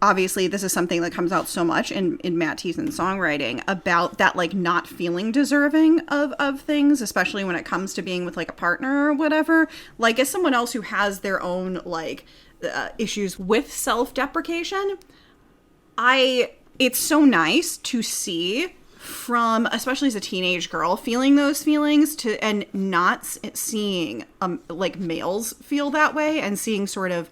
obviously this is something that comes out so much in Matt Thiessen's songwriting, about that, like, not feeling deserving of things, especially when it comes to being with, like, a partner or whatever. Like, as someone else who has their own, like, issues with self-deprecation, it's so nice to see from, especially as a teenage girl, feeling those feelings and not seeing like males feel that way, and seeing sort of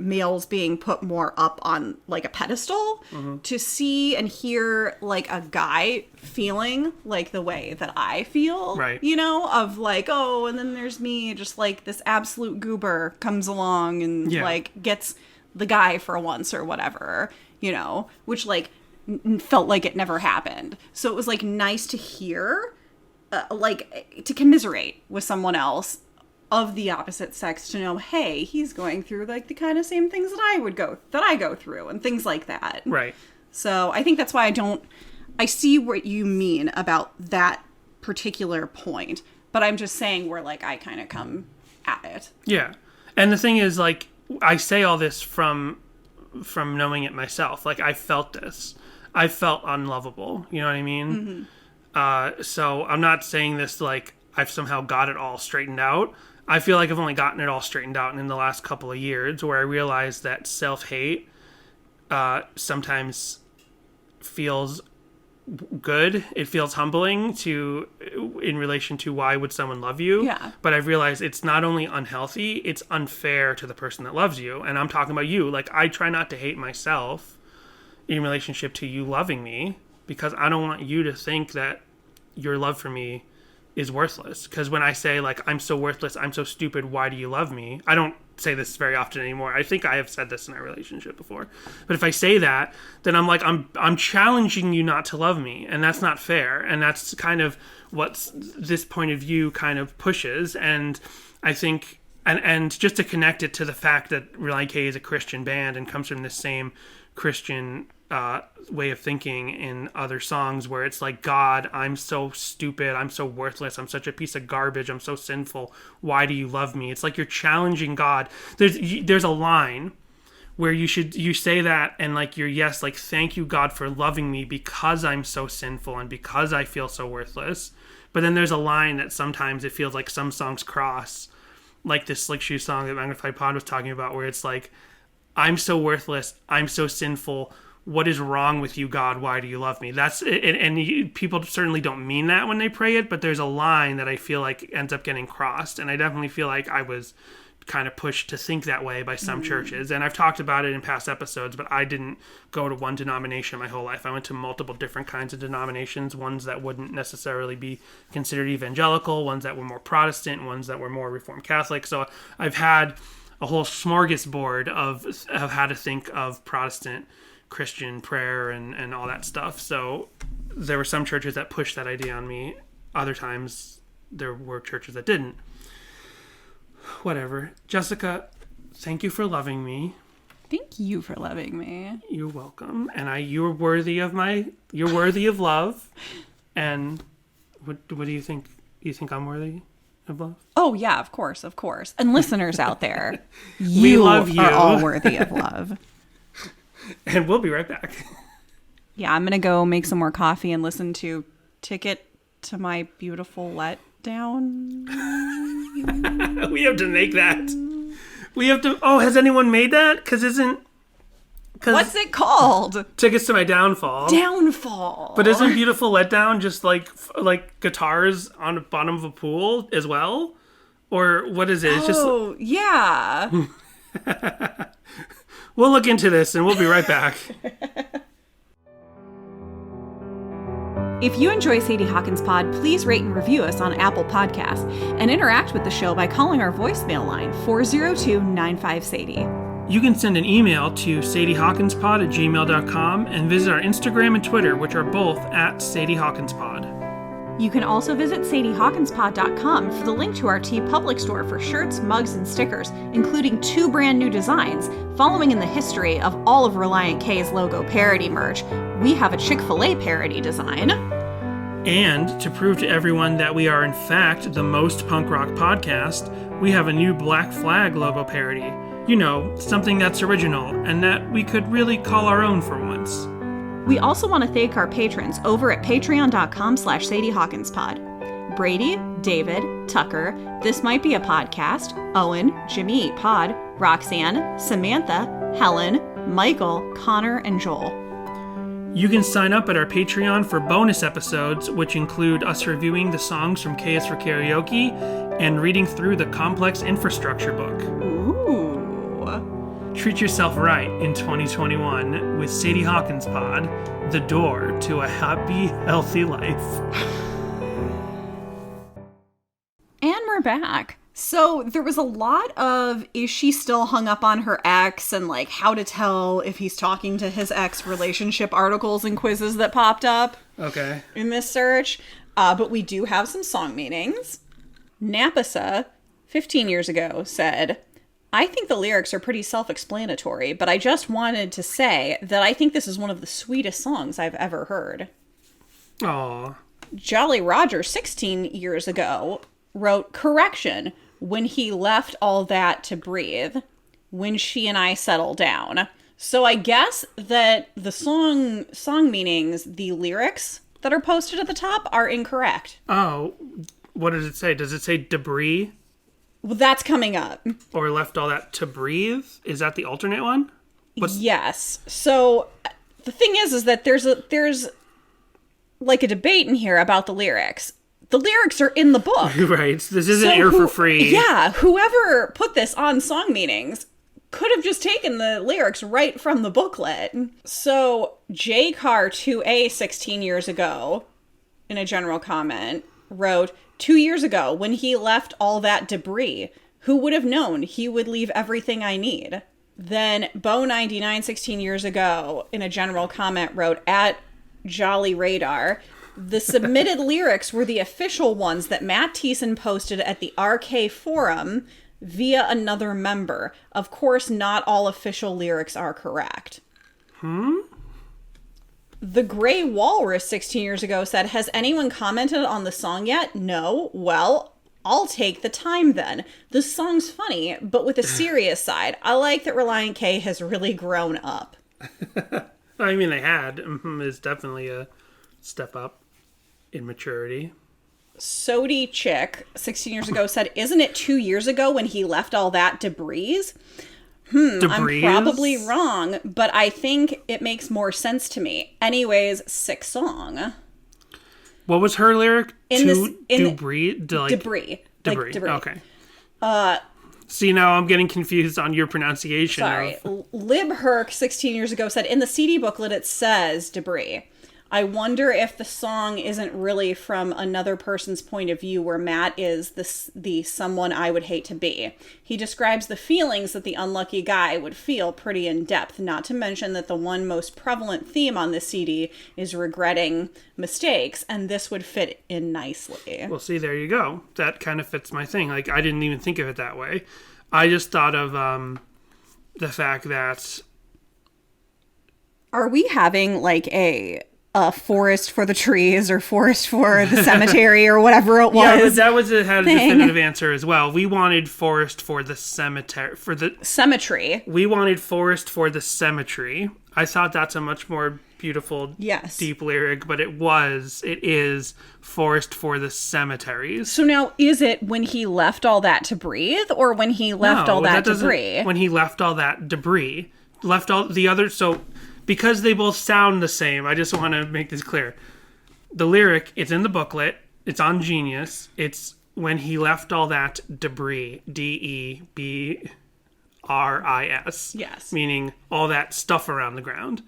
males being put more up on like a pedestal, to see and hear like a guy feeling like the way that I feel, right? You know, of like, oh, and then there's me, just like this absolute goober comes along and like gets the guy for once or whatever, you know, which like felt like it never happened. So it was like nice to hear, like to commiserate with someone else of the opposite sex, to know, hey, he's going through like the kind of same things that I go through and things like that. Right. So I think that's why I see what you mean about that particular point, but I'm just saying where like I kind of come at it. Yeah. And the thing is, like, I say all this from knowing it myself. Like, I felt this. I felt unlovable. You know what I mean? So I'm not saying this like I've somehow got it all straightened out. I feel like I've only gotten it all straightened out in the last couple of years, where I realized that self-hate sometimes feels good. It feels humbling in relation to why would someone love you. Yeah. But I've realized it's not only unhealthy, it's unfair to the person that loves you. And I'm talking about you. Like, I try not to hate myself in relationship to you loving me, because I don't want you to think that your love for me is worthless. Because when I say, like, I'm so worthless, I'm so stupid, why do you love me? I don't say this very often anymore. I think I have said this in our relationship before. But if I say that, then I'm like, I'm challenging you not to love me, and that's not fair. And that's kind of what this point of view kind of pushes. And I think, and just to connect it to the fact that Relient K is a Christian band and comes from the same Christian way of thinking in other songs, where it's like, God, I'm so stupid, I'm so worthless, I'm such a piece of garbage, I'm so sinful, why do you love me? It's like you're challenging God. There's a line where you say that, and like like, thank you, God, for loving me because I'm so sinful and because I feel so worthless. But then there's a line that sometimes it feels like some songs cross, like this Slick Shoe song that Magnified Pod was talking about, where it's like, I'm so worthless, I'm so sinful, what is wrong with you, God? Why do you love me? That's it, and people certainly don't mean that when they pray it, but there's a line that I feel like ends up getting crossed, and I definitely feel like I was kind of pushed to think that way by some churches. And I've talked about it in past episodes, but I didn't go to one denomination my whole life. I went to multiple different kinds of denominations, ones that wouldn't necessarily be considered evangelical, ones that were more Protestant, ones that were more Reformed Catholic. So I've had a whole smorgasbord of how to think of Protestant Christian prayer and all that stuff. So there were some churches that pushed that idea on me. Other times there were churches that didn't. Whatever. Jessica, thank you for loving me. Thank you for loving me. You're welcome. And you're worthy of love. And what do you think? You think I'm worthy of love? Oh yeah, of course. And listeners out there, we love you. Are all worthy of love. And we'll be right back. Yeah, I'm going to go make some more coffee and listen to Ticket to My Beautiful Letdown. We have to make that. We have to... Oh, has anyone made that? What's it called? Tickets to My Downfall. Downfall. But isn't Beautiful Letdown just like guitars on the bottom of a pool as well? Or what is it? It's just... yeah. We'll look into this and we'll be right back. If you enjoy Sadie Hawkins Pod, please rate and review us on Apple Podcasts and interact with the show by calling our voicemail line 402-95-SADIE. You can send an email to sadiehawkinspod@gmail.com and visit our Instagram and Twitter, which are both at Sadie Hawkins Pod. You can also visit sadiehawkinspod.com for the link to our TeePublic store for shirts, mugs, and stickers, including 2 brand new designs. Following in the history of all of Relient K's logo parody merch, we have a Chick-fil-A parody design. And to prove to everyone that we are in fact the most punk rock podcast, we have a new Black Flag logo parody. You know, something that's original and that we could really call our own for once. We also want to thank our patrons over at patreon.com/SadieHawkinspod. Brady, David, Tucker, This Might Be a Podcast, Owen, Jimmy Eat Pod, Roxanne, Samantha, Helen, Michael, Connor, and Joel. You can sign up at our Patreon for bonus episodes, which include us reviewing the songs from K is for Karaoke and reading through the Complex Infrastructure book. Ooh. Treat yourself right in 2021 with Sadie Hawkins Pod, the door to a happy, healthy life. And we're back. So there was a lot of, is she still hung up on her ex, and like how to tell if he's talking to his ex relationship articles and quizzes that popped up. Okay. In this search. But we do have some song meanings. Napasa, 15 years ago, said, I think the lyrics are pretty self-explanatory, but I just wanted to say that I think this is one of the sweetest songs I've ever heard. Aww. Jolly Roger, 16 years ago, wrote, correction, when he left all that to breathe, when she and I settle down. So I guess that the song meanings, the lyrics that are posted at the top are incorrect. Oh, what does it say? Does it say debris? Well, that's coming up. Or left all that to breathe? Is that the alternate one? Yes. So the thing is that there's like a debate in here about the lyrics. The lyrics are in the book. Right. This isn't air for free. Yeah. Whoever put this on song meanings could have just taken the lyrics right from the booklet. So JCar2A 16 years ago, in a general comment, wrote, 2 years ago, when he left all that debris, who would have known he would leave everything I need? Then Bo99 16 years ago, in a general comment, wrote, at Jolly Radar, the submitted lyrics were the official ones that Matt Thiessen posted at the RK forum via another member. Of course, not all official lyrics are correct. The Grey Walrus 16 years ago said, has anyone commented on the song yet? No. Well, I'll take the time then. The song's funny, but with a serious side. I like that Relient K has really grown up. I mean, they had. Mmhmm is definitely a step up in maturity. Sody Chick 16 years ago said, isn't it 2 years ago when he left all that debris? Debris? I'm probably wrong, but I think it makes more sense to me. Anyways, sick song. What was her lyric? Debris. Debris. Debris. Like debris. Okay. See, now I'm getting confused on your pronunciation. Sorry. LibHerc 16 years ago said, in the CD booklet it says debris. I wonder if the song isn't really from another person's point of view, where Matt is the someone I would hate to be. He describes the feelings that the unlucky guy would feel pretty in depth, not to mention that the one most prevalent theme on this CD is regretting mistakes, and this would fit in nicely. Well, see, there you go. That kind of fits my thing. Like, I didn't even think of it that way. I just thought of the fact that... Are we having, like, a forest for the trees or forest for the cemetery or whatever it was? Yeah, but that had a definitive answer as well. We wanted forest for the cemetery. Cemetery. We wanted forest for the cemetery. I thought that's a much more beautiful, deep lyric, but it is forest for the cemeteries. So now, is it when he left all that to breathe, or when he left all that debris? When he left all that debris. Left all the other... So... Because they both sound the same, I just want to make this clear. The lyric, it's in the booklet. It's on Genius. It's when he left all that debris. DEBRIS. Yes. Meaning all that stuff around the ground.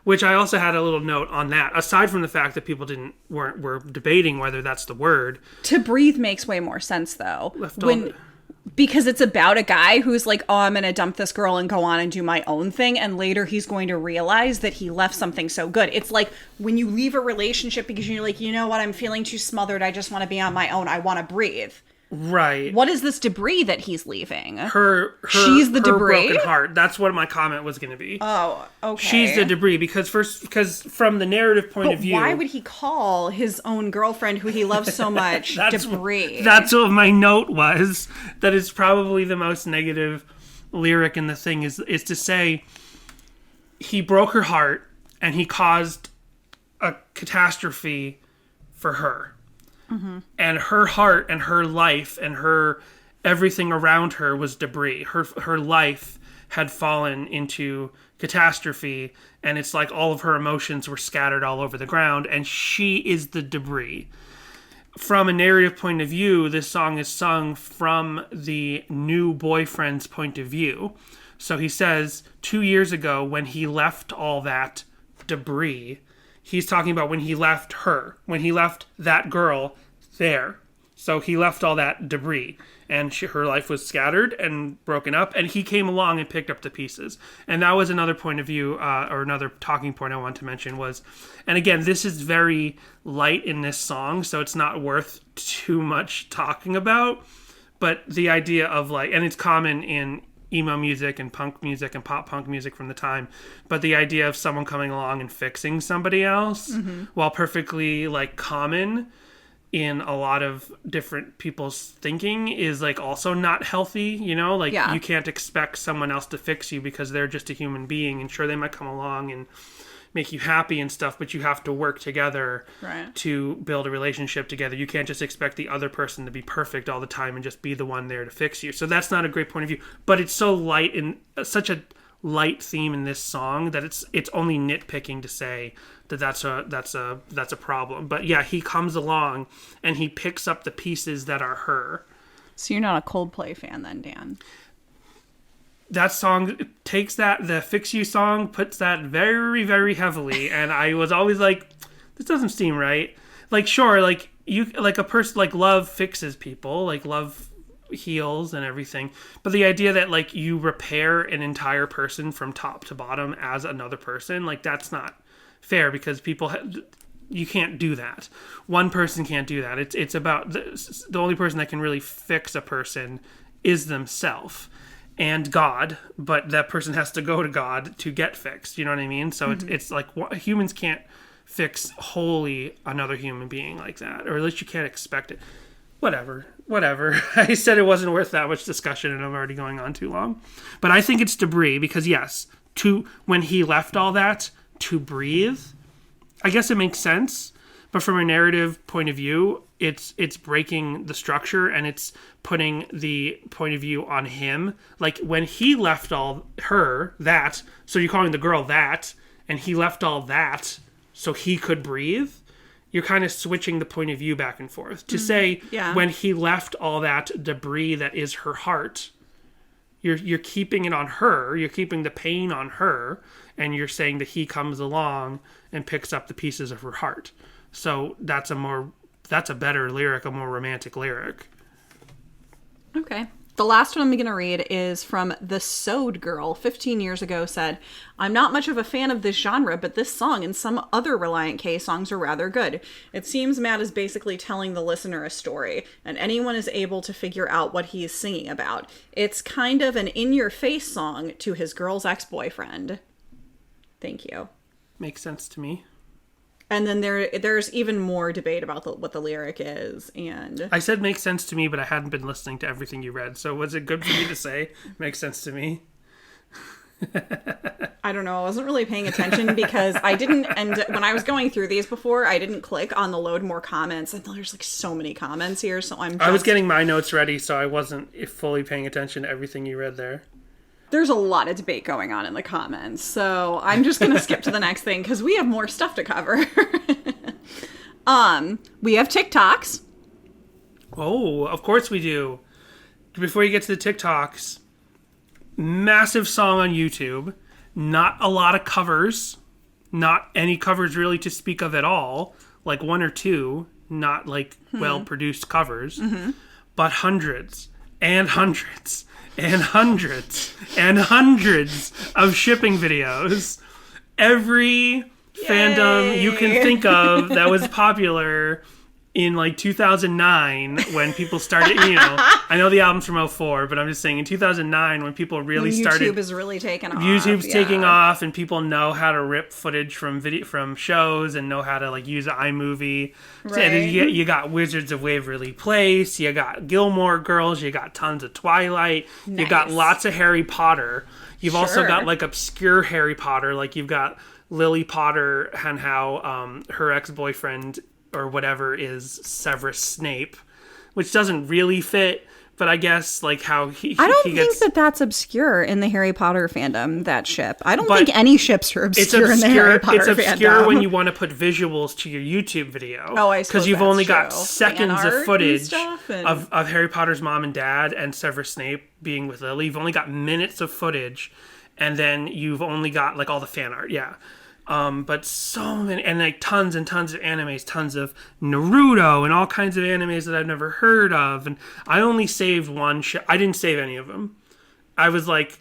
Which I also had a little note on that. Aside from the fact that people were debating whether that's the word. To breathe makes way more sense, though. Because it's about a guy who's like, oh, I'm going to dump this girl and go on and do my own thing. And later he's going to realize that he left something so good. It's like when you leave a relationship because you're like, you know what, I'm feeling too smothered. I just want to be on my own. I want to breathe. Right. What is this debris that he's leaving? She's the debris? Broken heart. That's what my comment was going to be. Oh, okay. She's the debris because from the narrative point of view. Why would he call his own girlfriend who he loves so much debris? That's what my note was. That is probably the most negative lyric in the thing is to say he broke her heart and he caused a catastrophe for her. Mm-hmm. And her heart and her life and her everything around her was debris. Her life had fallen into catastrophe, and it's like all of her emotions were scattered all over the ground, and she is the debris. From a narrative point of view, this song is sung from the new boyfriend's point of view. So he says, 2 years ago when he left all that debris, he's talking about when he left her, when he left that girl there. So he left all that debris, and her life was scattered and broken up, and he came along and picked up the pieces. And that was another point of view, or another talking point I wanted to mention was, and again, this is very light in this song, so it's not worth too much talking about, but the idea of like, and it's common in emo music and punk music and pop punk music from the time, but the idea of someone coming along and fixing somebody else, while perfectly like common, in a lot of different people's thinking is like also not healthy, you know, like you can't expect someone else to fix you because they're just a human being, and sure, they might come along and make you happy and stuff, but you have to work together to build a relationship together. You can't just expect the other person to be perfect all the time and just be the one there to fix you. So that's not a great point of view, but it's so light and such a light theme in this song that it's only nitpicking to say that that's a problem. But yeah, he comes along and he picks up the pieces that are her. So you're not a Coldplay fan then, Dan? That song takes the Fix You song, puts that very, very heavily, and I was always like, this doesn't seem right. Like, sure, like you, like a person, like love fixes people, like love heals and everything, but the idea that like you repair an entire person from top to bottom as another person, like that's not fair, because people you can't do that. One person can't do that. It's about the only person that can really fix a person is themselves and God, but that person has to go to God to get fixed. You know what I mean? So it's like humans can't fix wholly another human being like that, or at least you can't expect it. Whatever. I said it wasn't worth that much discussion, and I'm already going on too long. But I think it's debris, because yes, when he left all that to breathe, I guess it makes sense. But from a narrative point of view, it's breaking the structure, and it's putting the point of view on him. Like when he left all that, so you're calling the girl that, and he left all that so he could breathe. You're kind of switching the point of view back and forth to say when he left all that debris that is her heart, you're keeping it on her. You're keeping the pain on her, and you're saying that he comes along and picks up the pieces of her heart. So that's a better lyric, a more romantic lyric. Okay. The last one I'm going to read is from The Sewed Girl, 15 years ago, said, I'm not much of a fan of this genre, but this song and some other Relient K songs are rather good. It seems Matt is basically telling the listener a story, and anyone is able to figure out what he is singing about. It's kind of an in-your-face song to his girl's ex-boyfriend. Thank you. Makes sense to me. And then there's even more debate about what the lyric is. And I said makes sense to me, but I hadn't been listening to everything you read. So was it good for me to say makes sense to me? I don't know. I wasn't really paying attention because I didn't. And when I was going through these before, I didn't click on the load more comments. And there's like so many comments here. So I was getting my notes ready, so I wasn't fully paying attention to everything you read there. There's a lot of debate going on in the comments, so I'm just going to skip to the next thing because we have more stuff to cover. We have TikToks. Oh, of course we do. Before you get to the TikToks, massive song on YouTube. Not a lot of covers. Not any covers really to speak of at all. Like one or two, not like well-produced covers. But hundreds and hundreds and hundreds and hundreds of shipping videos. Every fandom you can think of that was popular in like 2009 when people started, I know the album's from 2004, but I'm just saying in 2009 when people really started. YouTube is really taking off. YouTube's taking off, and people know how to rip footage from shows and know how to like use iMovie. Right. So you got Wizards of Waverly Place, you got Gilmore Girls, you got tons of Twilight, you got lots of Harry Potter. You've also got like obscure Harry Potter, like you've got Lily Potter and how her ex-boyfriend or whatever is Severus Snape, which doesn't really fit, but I guess like how I don't think that's obscure in the Harry Potter fandom, that ship. I don't think any ships are obscure in the Harry Potter fandom. It's obscure when you want to put visuals to your YouTube video. Oh, I suppose because you've only got true. seconds of footage of Harry Potter's mom and dad and Severus Snape being with Lily. You've only got minutes of footage, and then you've only got like all the fan art. Yeah. But so many, and like tons and tons of animes, tons of Naruto and all kinds of animes that I've never heard of. And I only saved one I didn't save any of them. I was like,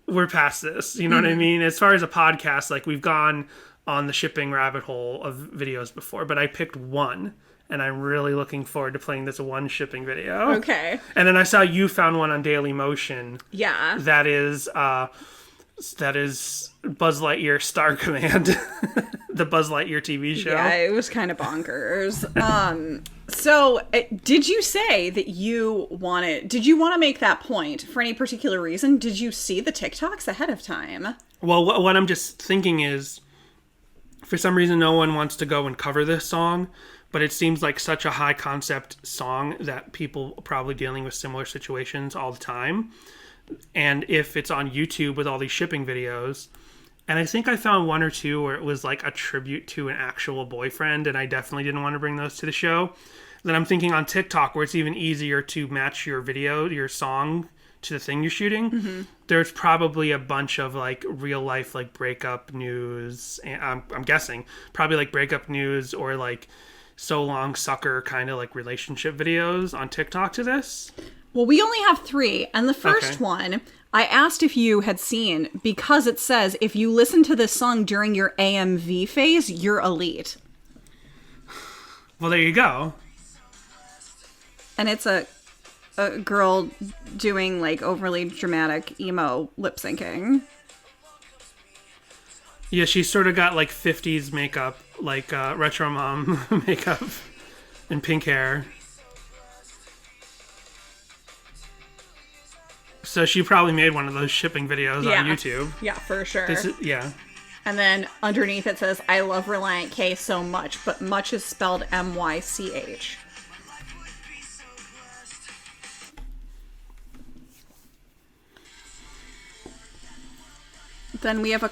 we're past this. You know what I mean? As far as a podcast, like we've gone on the shipping rabbit hole of videos before, but I picked one, and I'm really looking forward to playing this one shipping video. Okay. And then I saw you found one on Daily Motion. Yeah. That is Buzz Lightyear Star Command, the Buzz Lightyear TV show. Yeah, it was kind of bonkers. So, did you say that did you want to make that point for any particular reason? Did you see the TikToks ahead of time? Well, what I'm just thinking is, for some reason, no one wants to go and cover this song, but it seems like such a high concept song that people are probably dealing with similar situations all the time. And if it's on YouTube with all these shipping videos, and I think I found one or two where it was like a tribute to an actual boyfriend, and I definitely didn't want to bring those to the show. Then I'm thinking on TikTok, where it's even easier to match your video, your song, to the thing you're shooting. Mm-hmm. There's probably a bunch of like real life like breakup news. And I'm guessing probably like breakup news or like so long sucker kind of like relationship videos on TikTok to this. Well, we only have 3, and the first one I asked if you had seen, because it says if you listen to this song during your AMV phase, you're elite. Well, there you go. And it's a girl doing like overly dramatic emo lip syncing. Yeah, she's sort of got like 50s makeup, like retro mom makeup and pink hair. So she probably made one of those shipping videos on YouTube. Yeah, for sure. Yeah. And then underneath it says, I love Relient K so much, but much is spelled M-Y-C-H. Then we have a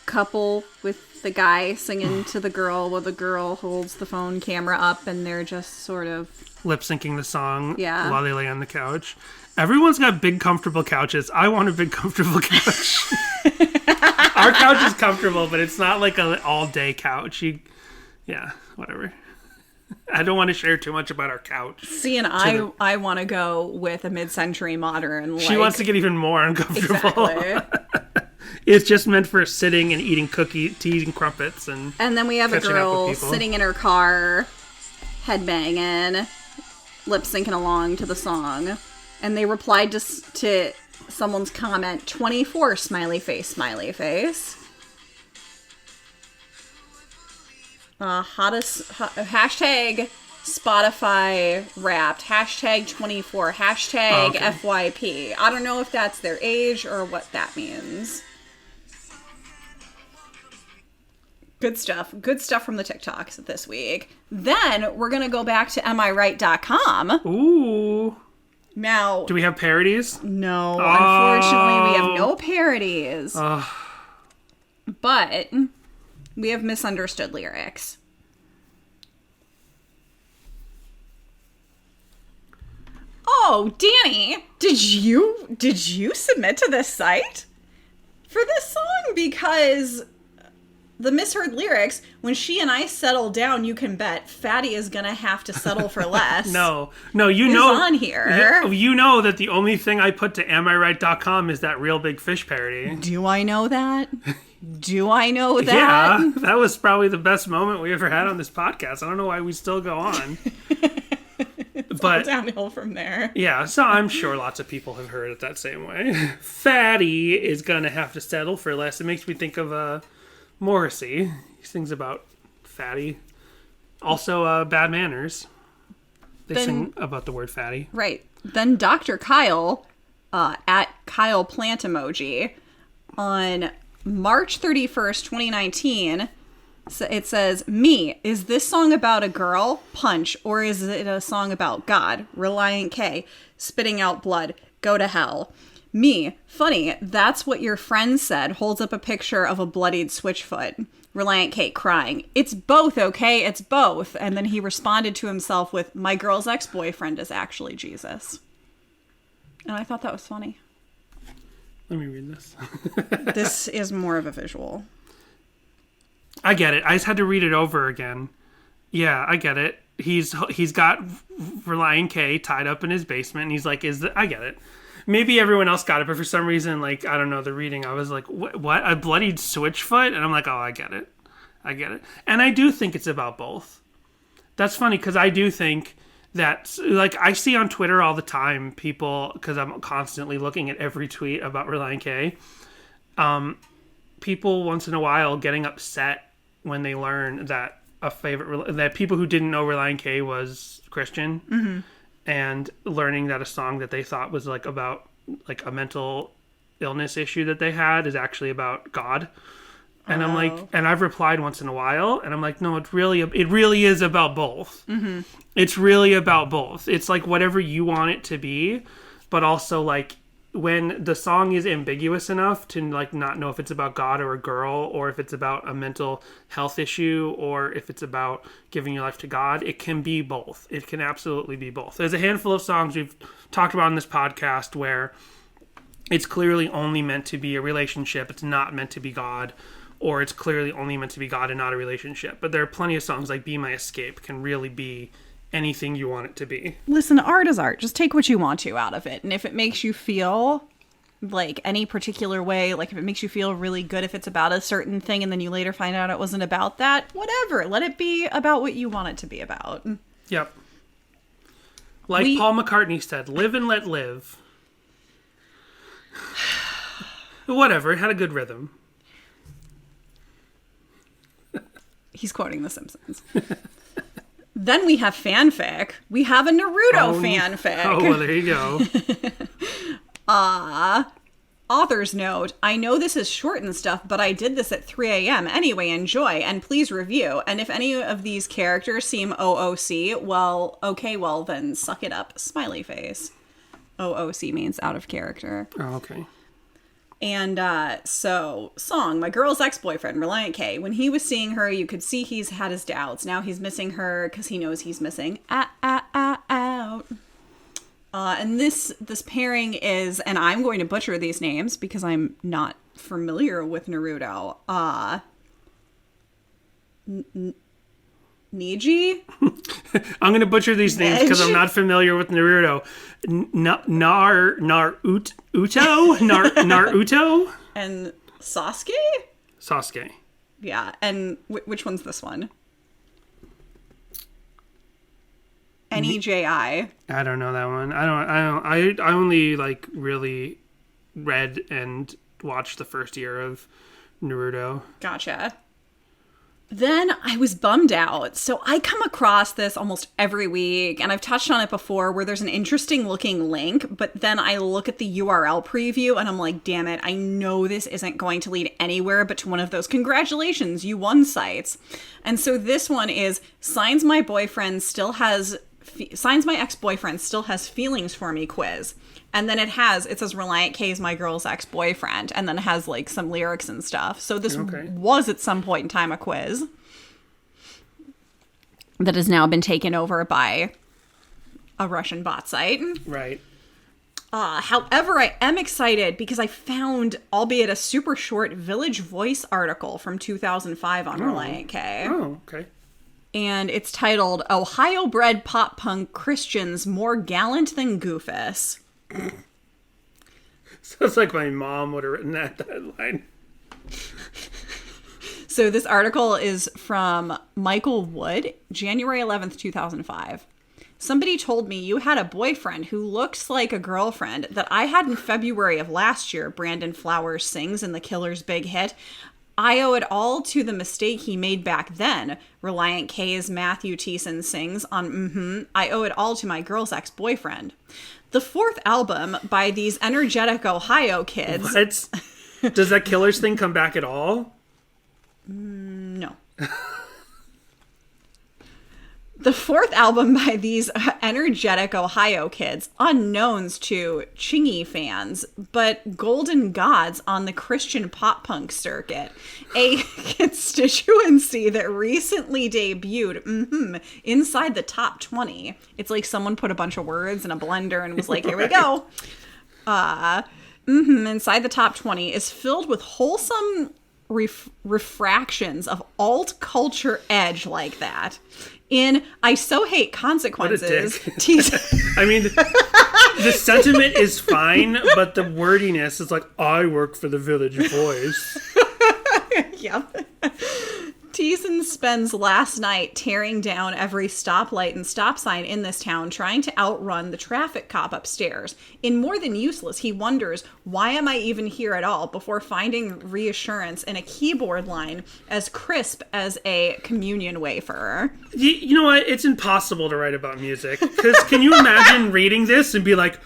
couple with the guy singing to the girl while the girl holds the phone camera up and they're just sort of lip syncing the song Yeah. while they lay on the couch. Everyone's got big, comfortable couches. I want a big, comfortable couch. Our couch is comfortable, but it's not like an all-day couch. Yeah, whatever. I don't want to share too much about our couch. See, and I want to go with a mid-century modern. She wants to get even more uncomfortable. Exactly. It's just meant for sitting and eating teas and crumpets. And then we have a catching up girl with people. sitting in her car, headbanging, lip-syncing along to the song. And they replied to someone's comment, 24 smiley face, smiley face. Hashtag Spotify Wrapped, hashtag 24, hashtag FYP. I don't know if that's their age or what that means. Good stuff. Good stuff from the TikToks this week. Then we're going to go back to amiright.com. Ooh. Now, do we have parodies? No, unfortunately, we have no parodies. But we have misunderstood lyrics. Oh, Danny, did you submit to this site for this song? Because the misheard lyrics, when she and I settle down, you can bet Fatty is gonna have to settle for less. No, you know, on here. You know that the only thing I put to amiright.com is that Real Big Fish parody. Do I know that? Do I know that? Yeah, that was probably the best moment we ever had on this podcast. I don't know why we still go on. But downhill from there. Yeah, so I'm sure lots of people have heard it that same way. Fatty is gonna have to settle for less. It makes me think of Morrissey. He sings about Fatty. Also, Bad Manners. They sing about the word fatty. Right. Then Dr. Kyle, at Kyle Plant Emoji, on March 31st, 2019, it says, me, is this song about a girl? Punch. Or is it a song about God? Relient K, spitting out blood. Go to hell. Me, funny, that's what your friend said, holds up a picture of a bloodied switchfoot. Relient K crying. It's both, okay? It's both. And then he responded to himself with, my girl's ex-boyfriend is actually Jesus. And I thought that was funny. Let me read this. This is more of a visual. I get it. I just had to read it over again. Yeah, I get it. He's got Relient K tied up in his basement, and he's like, I get it. Maybe everyone else got it, but for some reason, like, I don't know, the reading, I was like, what? A bloodied switchfoot? And I'm like, oh, I get it. And I do think it's about both. That's funny, because I do think that, like, I see on Twitter all the time people, because I'm constantly looking at every tweet about Relient K, people once in a while getting upset when they learn that a favorite, that people who didn't know Relient K was Christian, and learning that a song that they thought was like about like a mental illness issue that they had is actually about God. And I'm like, and I've replied once in a while, and I'm like, no, it really is about both. It's really about both. It's like whatever you want it to be, but also like when the song is ambiguous enough to like not know if it's about God or a girl, or if it's about a mental health issue, or if it's about giving your life to God, it can be both. It can absolutely be both. There's a handful of songs we've talked about on this podcast where it's clearly only meant to be a relationship. It's not meant to be God. Or it's clearly only meant to be God and not a relationship. But there are plenty of songs like Be My Escape can really be anything you want it to be. Listen, art is art. Just take what you want to out of it. And if it makes you feel like any particular way, like if it makes you feel really good if it's about a certain thing and then you later find out it wasn't about that, whatever. Let it be about what you want it to be about. Yep. Like Paul McCartney said, live and let live. Whatever, it had a good rhythm. He's quoting The Simpsons. Then we have fanfic. We have a Naruto fanfic. Oh, well, there you go. Author's note. I know this is short and stuff, but I did this at 3 a.m. Anyway, enjoy, and please review. And if any of these characters seem OOC, well, okay, well, then suck it up. Smiley face. OOC means out of character. Oh, okay. And so, song, my girl's ex-boyfriend, Relient K. When he was seeing her, you could see he's had his doubts. Now he's missing her because he knows he's missing out. And this pairing is, and I'm going to butcher these names because I'm not familiar with Naruto. Niji? I'm going to butcher these names because I'm not familiar with Naruto. Naruto? And Sasuke? Sasuke. Yeah, and which one's this one? NEJI. I don't know that one. I only like really read and watched the first year of Naruto. Gotcha. Then I was bummed out. So I come across this almost every week, and I've touched on it before, where there's an interesting looking link, but then I look at the URL preview and I'm like, damn it, I know this isn't going to lead anywhere but to one of those congratulations, you won sites. And so this one is signs my ex-boyfriend still has feelings for me quiz. And then it says Relient K is my girl's ex-boyfriend. And then it has like some lyrics and stuff. So this was at some point in time a quiz that has now been taken over by a Russian bot site. Right. However, I am excited because I found, albeit a super short, Village Voice article from 2005 on Relient K. Oh, okay. And it's titled, Ohio-bred pop-punk Christians more gallant than Goofus. Sounds like my mom would have written that headline. So this article is from Michael Wood, January 11th, 2005. Somebody told me you had a boyfriend who looks like a girlfriend that I had in February of last year, Brandon Flowers sings in The Killer's big hit. I owe it all to the mistake he made back then. Relient K's Matthew Thiessen sings on Mmhmm. I owe it all to my girl's ex-boyfriend. The fourth album by these energetic Ohio kids... What? Does that Killers thing come back at all? No. The fourth album by these energetic Ohio kids, unknowns to Chingy fans, but golden gods on the Christian pop-punk circuit. A constituency that recently debuted inside the top 20. It's like someone put a bunch of words in a blender and was like, here we go. Inside the top 20 is filled with wholesome refractions of alt culture edge like that. In I So Hate Consequences. I mean, the sentiment is fine, but the wordiness is like, I work for the Village Voice. Yep. Teason spends last night tearing down every stoplight and stop sign in this town, trying to outrun the traffic cop upstairs. In More Than Useless, he wonders, why am I even here at all, before finding reassurance in a keyboard line as crisp as a communion wafer. You know what? It's impossible to write about music. Because can you imagine reading this and be like,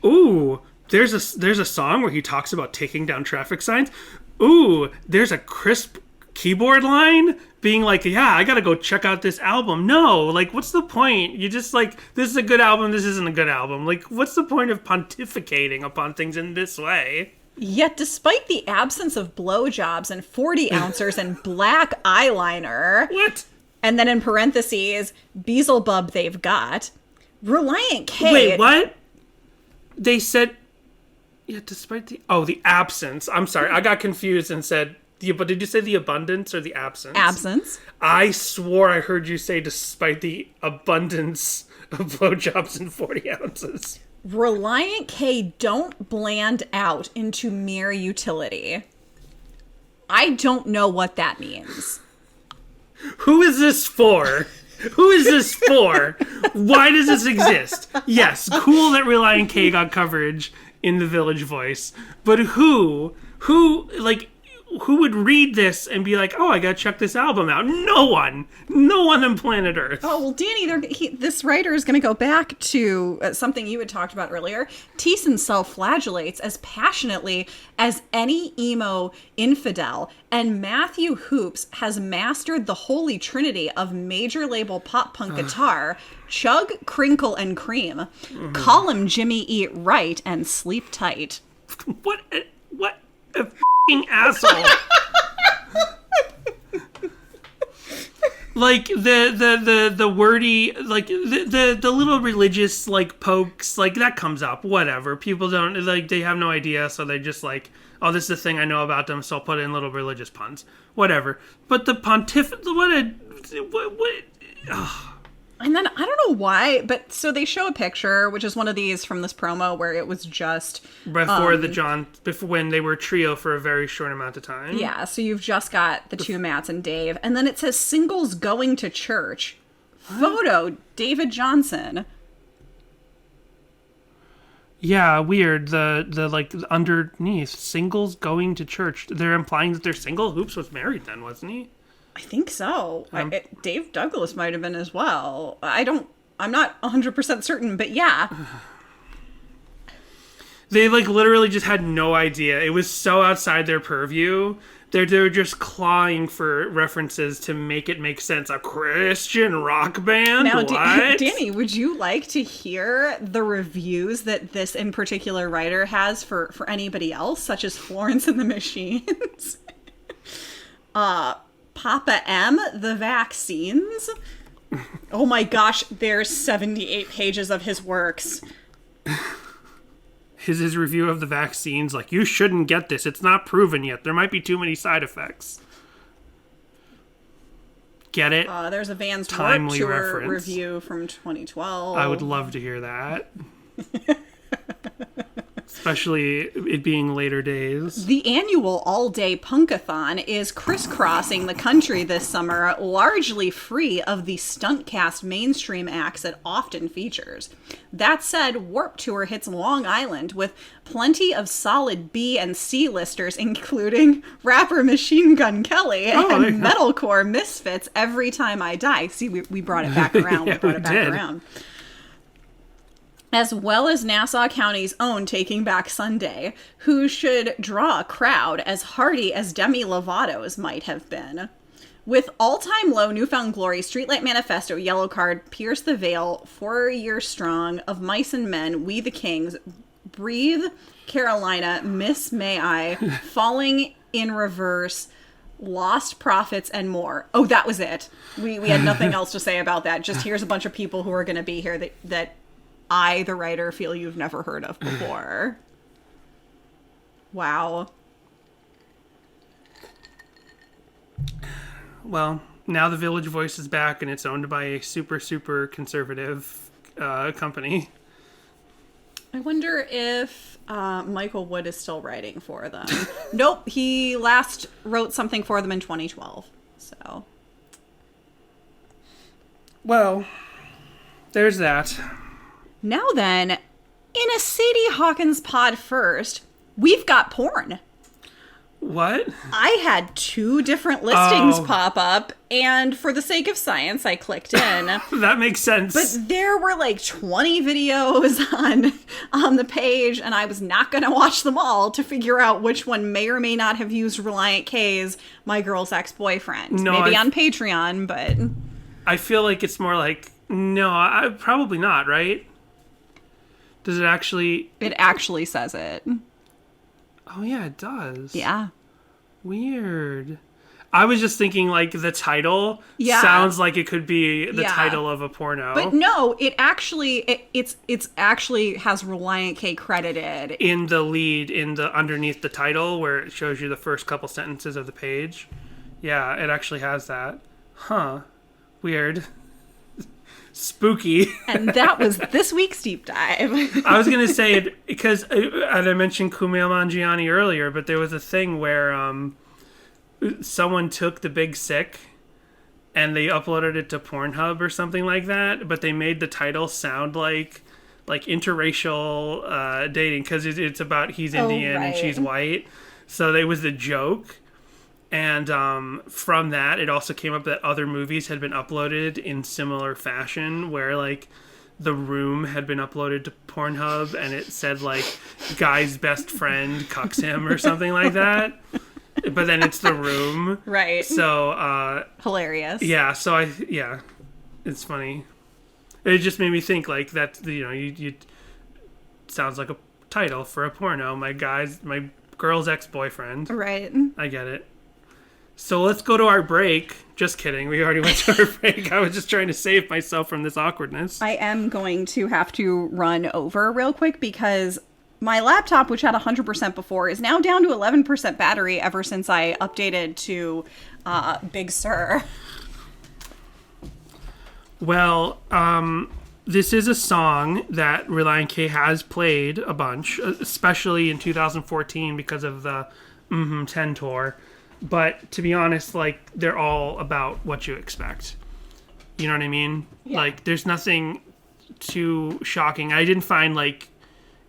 ooh, there's a song where he talks about taking down traffic signs. Ooh, there's a crisp keyboard line being like, yeah, I gotta go check out this album. No, like, what's the point? You just like, this is a good album, this isn't a good album. Like, what's the point of pontificating upon things in this way? Yet despite the absence of blowjobs and 40 ounces and black eyeliner, What? and then in parentheses, Beelzebub they've got, Relient K... Wait, what? They said, yeah, despite the absence. I'm sorry, I got confused and said, but did you say the abundance or the absence? Absence. I swore I heard you say despite the abundance of blowjobs in 40 ounces. Relient K don't bland out into mere utility. I don't know what that means. Who is this for? Who is this for? Why does this exist? Yes, cool that Relient K got coverage in the Village Voice, but who would read this and be like, oh, I gotta check this album out? No one on planet Earth. Oh, well, Danny, this writer is going to go back to something you had talked about earlier. Teason self-flagellates as passionately as any emo infidel, and Matthew Hoops has mastered the holy trinity of major label pop-punk guitar, chug, crinkle, and cream. Call him Jimmy Eat Right and sleep tight. What a f***ing asshole. Like the wordy, like the little religious like pokes, like that comes up, whatever. People don't, like, they have no idea, so they just like, oh, this is the thing I know about them, so I'll put in little religious puns, whatever. But the And then, I don't know why, but so they show a picture, which is one of these from this promo where it was just... before when they were a trio for a very short amount of time. Yeah, so you've just got the two Matts and Dave. And then it says singles going to church. Photo, David Johnson. Yeah, weird. The like underneath, singles going to church. They're implying that they're single. Hoops was married then, wasn't he? I think so. Dave Douglas might have been as well. I'm not 100% certain, but yeah. They like literally just had no idea. It was so outside their purview. They're just clawing for references to make it make sense. A Christian rock band? Now, what? Danny, would you like to hear the reviews that this in particular writer has for anybody else, such as Florence and the Machines? Papa M, The Vaccines. Oh my gosh, there's 78 pages of his works. His review of the vaccines, like, you shouldn't get this. It's not proven yet. There might be too many side effects. Get it? There's a Vans Warped Timely Tour reference. review from 2012. I would love to hear that. Especially it being later days. The annual all-day punkathon is crisscrossing the country this summer, largely free of the stunt-cast mainstream acts it often features. That said, Warped Tour hits Long Island with plenty of solid B and C listers, including rapper Machine Gun Kelly and metalcore misfits Every Time I Die. See, we brought it back around. Yeah, we brought it back did. around. As well as Nassau County's own Taking Back Sunday, who should draw a crowd as hearty as Demi Lovato's might have been. With All-Time Low, Newfound Glory, Streetlight Manifesto, Yellow Card, Pierce the Veil, 4 Years Strong, Of Mice and Men, We the Kings, Breathe, Carolina, Miss May I, Falling in Reverse, Lost Prophets, and more. Oh, that was it. We had nothing else to say about that. Just here's a bunch of people who are going to be here that I, the writer, feel you've never heard of before. Wow. Well, now the Village Voice is back, and it's owned by a super, super conservative company. I wonder if Michael Wood is still writing for them. Nope, he last wrote something for them in 2012. So Well, there's that. Now then, in a Sadie Hawkins pod first, we've got porn. What? I had 2 different listings Oh. pop up, and for the sake of science, I clicked in. That makes sense. But there were like 20 videos on the page, and I was not going to watch them all to figure out which one may or may not have used Relient K's My Girl's Ex-Boyfriend. No, Maybe on Patreon, but... I feel like it's more like, no, probably not, right? Does it actually... It actually says it. Oh, yeah, it does. Yeah. Weird. I was just thinking, like, the title Yeah. sounds like it could be the Yeah. title of a porno. But no, it actually it's actually has Relient K credited. In the lead, underneath the title, where it shows you the first couple sentences of the page. Yeah, it actually has that. Huh. Weird. Spooky. And that was this week's deep dive. I was gonna say it because, and I mentioned Kumail Nanjiani earlier, but there was a thing where someone took The Big Sick and they uploaded it to Pornhub or something like that, but they made the title sound like interracial dating because it's about he's Indian and she's white, so it was a joke. And from that, it also came up that other movies had been uploaded in similar fashion, where, like, The Room had been uploaded to Pornhub, and it said, like, guy's best friend cucks him or something like that. But then it's The Room. Right. So, Hilarious. yeah, so it's funny. It just made me think, like, that, you know, you sounds like a title for a porno. My girl's ex-boyfriend. Right. I get it. So let's go to our break. Just kidding. We already went to our break. I was just trying to save myself from this awkwardness. I am going to have to run over real quick because my laptop, which had 100% before, is now down to 11% battery ever since I updated to Big Sur. Well, this is a song that Relient K has played a bunch, especially in 2014 because of the Mmhmm 10 tour. But to be honest, like, they're all about what you expect. You know what I mean? Yeah. Like, there's nothing too shocking. I didn't find, like,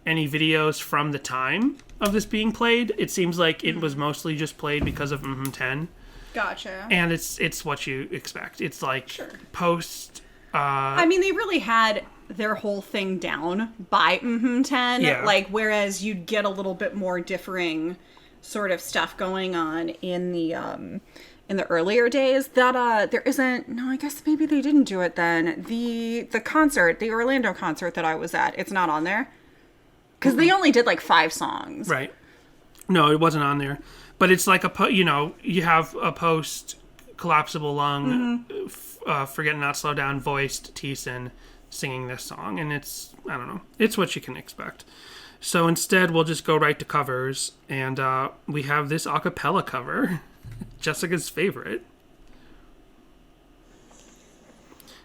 any videos from the time of this being played. It seems like it was mostly just played because of Mmhmm 10. Gotcha. And it's what you expect. It's like Sure. post... I mean, they really had their whole thing down by Mmhmm 10. Yeah. Like, whereas you'd get a little bit more differing sort of stuff going on in the earlier days that there isn't. No, I guess maybe they didn't do it then. The concert, the Orlando concert that I was at, it's not on there because they only did like 5 songs. Right. No, it wasn't on there. But it's like you have a post collapsible lung, forget not slow down voiced Thiessen singing this song, and it's, I don't know, it's what you can expect. So instead, we'll just go right to covers, and we have this a cappella cover, Jessica's favorite.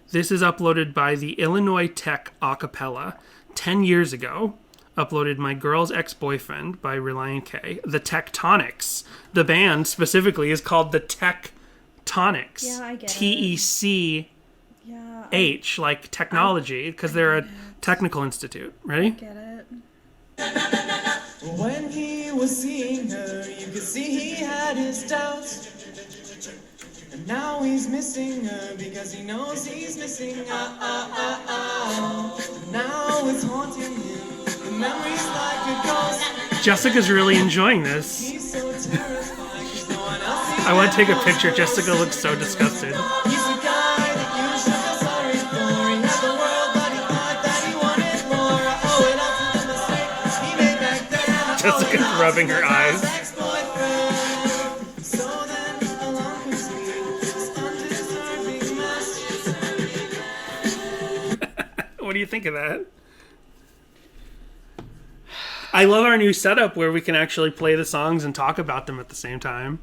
This is uploaded by the Illinois Tech a cappella 10 years ago. Uploaded My Girl's Ex-Boyfriend by Relient K. The Tectonics. The band specifically is called the Tectonics. Yeah, I get it. T-E-C-H, Yeah, like technology, because they're a technical institute. Ready? get it. When he was seeing her, you could see he had his doubts. And now he's missing her because he knows he's missing her. Now it's haunting him. The memories like a ghost. Jessica's really enjoying this. He's so terrified 'cause no one else sees. I want to take a picture. Jessica looks so disgusted. He's the guy that you should feel sorry for. He had the world, but he thought that he wanted more. I owe it all to the mistake he made back then. I owe it Jessica's all rubbing to her his eyes. ex-boyfriend. So then along comes me, this undeserving mess. What do you think of that? I love our new setup where we can actually play the songs and talk about them at the same time.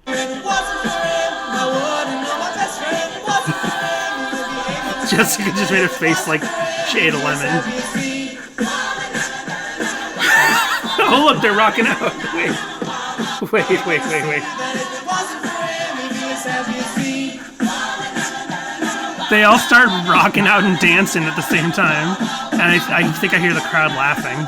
If it wasn't for him, I wouldn't know my best friend. If it wasn't for him, he would be able to. Jessica just made a face like she ate a lemon. Oh, look, they're rocking out. Wait. That if it wasn't for him, he'd be as happy as me. They all start rocking out and dancing at the same time. And I think I hear the crowd laughing.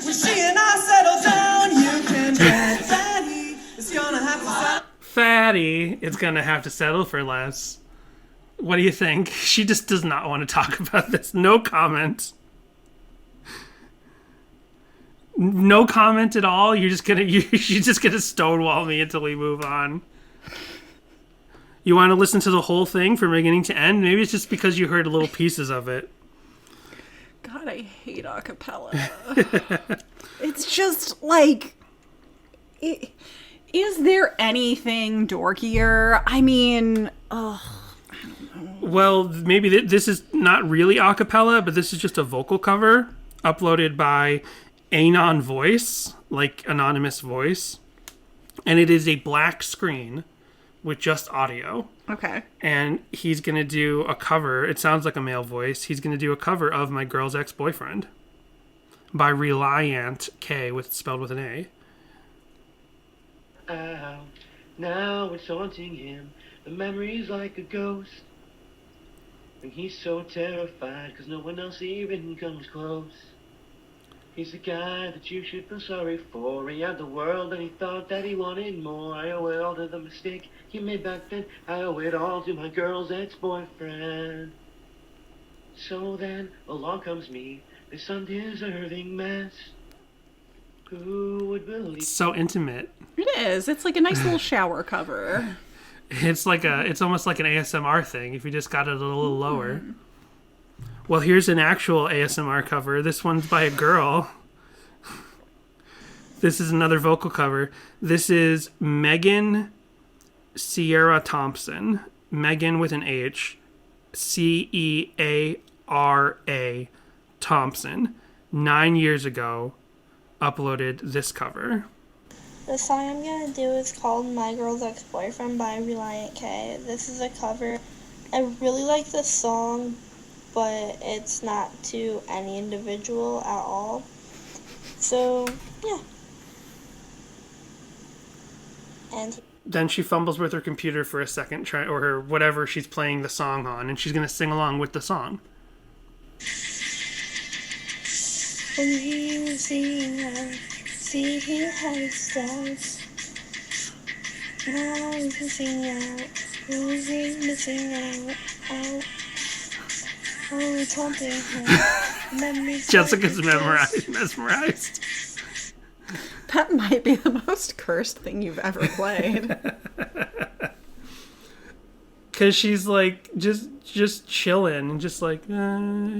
When she and I settle down, you can bet Fatty is gonna have to settle. Fatty is going to have to settle for less. What do you think? She just does not want to talk about this. No comment. No comment at all. You're just gonna stonewall me until we move on. You want to listen to the whole thing from beginning to end? Maybe it's just because you heard little pieces of it. God, I hate acapella. It's just like, is there anything dorkier? I mean, Well, maybe this is not really a cappella, but this is just a vocal cover uploaded by Anon Voice, like anonymous voice. And it is a black screen with just audio. okay. And he's going to do a cover. It sounds like a male voice. He's going to do a cover of My Girl's Ex-Boyfriend by Relient K, spelled with an A. Now it's haunting him. The memory's like a ghost. And he's so terrified because no one else even comes close. He's the guy that you should feel sorry for. He had the world and he thought that he wanted more. I owe it all to the mistake he made back then. I owe it all to my girl's ex-boyfriend. So then along comes me, this undeserving mess. Who would believe? It's so intimate. It is. It's like a nice little shower cover. It's almost like an ASMR thing if you just got it a little lower. Well, here's an actual ASMR cover. This one's by a girl. This is another vocal cover. This is Megan Sierra Thompson. Megan with an H. Ceara Thompson. 9 years ago, uploaded this cover. The song I'm gonna do is called My Girl's Ex-Boyfriend by Relient K. This is a cover. I really like this song, but it's not to any individual at all. So, yeah. And Then she fumbles with her computer for a second, or her whatever she's playing the song on, and she's going to sing along with the song. when he was seeing her, see he had his stars. Now he's missing out, who's he missing out? Oh, it's haunting her. Memories Jessica's mesmerized. That might be the most cursed thing you've ever played. Because she's like just chilling and just like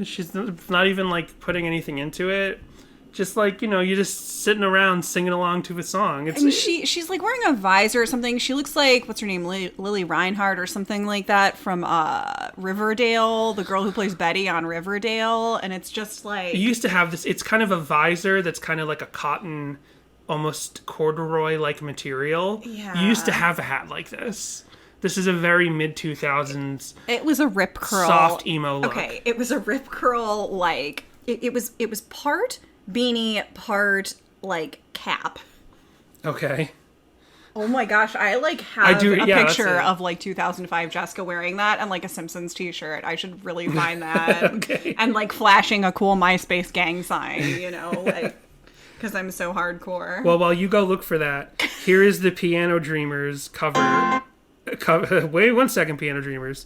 she's not even like putting anything into it. Just like, you know, you're just sitting around singing along to a song. And she's like wearing a visor or something. She looks like, what's her name, Lily Reinhardt or something like that from Riverdale, the girl who plays Betty on Riverdale. And it's just like, you used to have this. It's kind of a visor that's kind of like a cotton, almost corduroy like material. Yeah. You used to have a hat like this. This is a very mid 2000s. it was a rip curl, soft emo look. Okay, it was a rip curl, like it was part beanie, part like cap. Okay. Oh my gosh, I like have a yeah, that's picture it. of like 2005 Jessica wearing that and like a Simpsons t-shirt. I should really find that. Okay. And like flashing a cool MySpace gang sign, you know, like because I'm so hardcore. Well, while you go look for that, here is the Piano Dreamers cover. Wait 1 second, Piano Dreamers.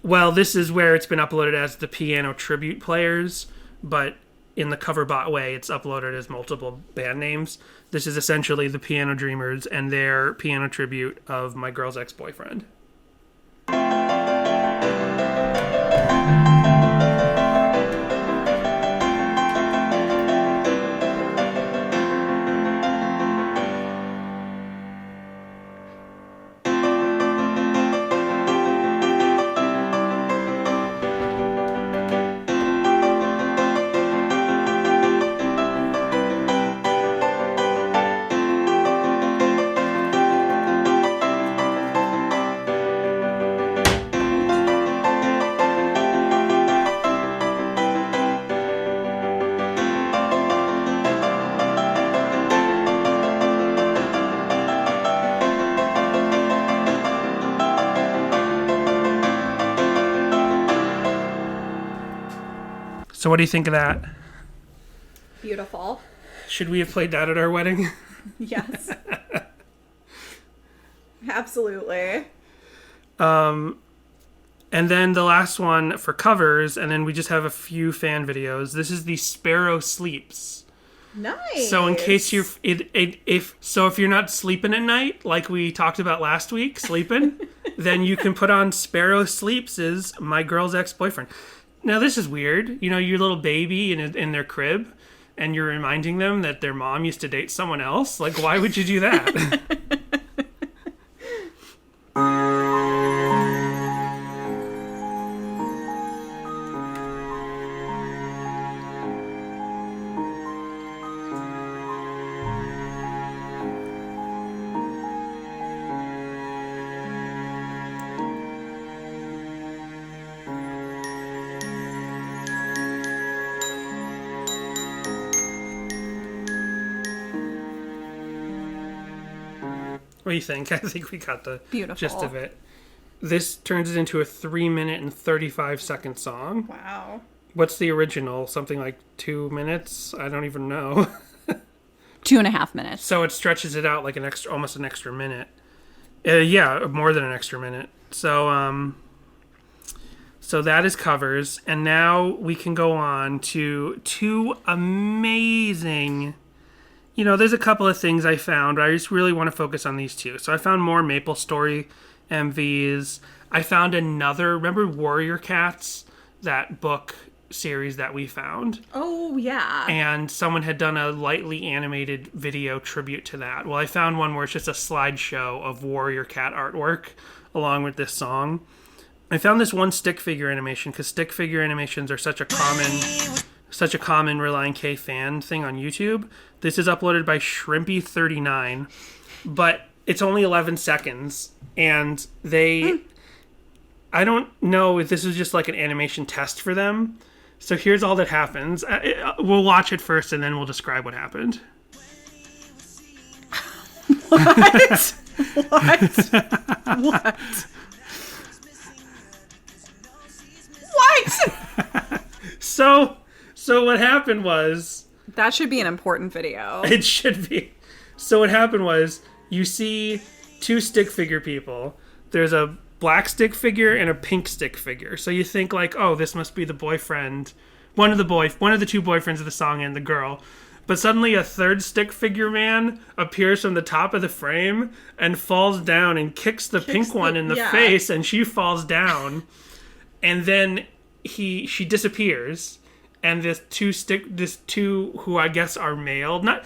Well, this is where it's been uploaded as the Piano Tribute Players, but in the Coverbot way, it's uploaded as multiple band names. This is essentially the Piano Dreamers and their piano tribute of My Girl's Ex-Boyfriend. So what do you think of that? Beautiful. Should we have played that at our wedding? Yes. Absolutely. And then the last one for covers, and then we just have a few fan videos. This is the Sparrow Sleeps. Nice. So in case you're, if you're not sleeping at night, like we talked about last week, sleeping, then you can put on Sparrow Sleeps is My Girl's Ex-Boyfriend. Now this is weird. You know, your little baby in their crib, and you're reminding them that their mom used to date someone else. Like, why would you do that? What do you think? I think we got the gist of it. This turns it into a 3-minute and 35-second song. Wow. What's the original? Something like 2 minutes? I don't even know. 2.5 minutes. So it stretches it out like almost an extra minute. Yeah, more than an extra minute. So that is covers, and now we can go on to 2 amazing. You know, there's a couple of things I found, but I just really want to focus on these 2. So I found more Maple Story MVs. I found another, remember Warrior Cats, that book series that we found? Oh, yeah. And someone had done a lightly animated video tribute to that. Well, I found one where it's just a slideshow of Warrior Cat artwork along with this song. I found this one stick figure animation because stick figure animations are such a common Relient K fan thing on YouTube. This is uploaded by Shrimpy39, but it's only 11 seconds, and I don't know if this is just like an animation test for them. So here's all that happens. We'll watch it first, and then we'll describe what happened. What? What? What? So what happened was... That should be an important video. It should be. So what happened was, you see 2 stick figure people. There's a black stick figure and a pink stick figure. So you think like, oh, this must be the boyfriend, one of the 2 boyfriends of the song and the girl. But suddenly a third stick figure man appears from the top of the frame and falls down and kicks the pink one in the face, and she falls down. And then she disappears. And this two who I guess are male, not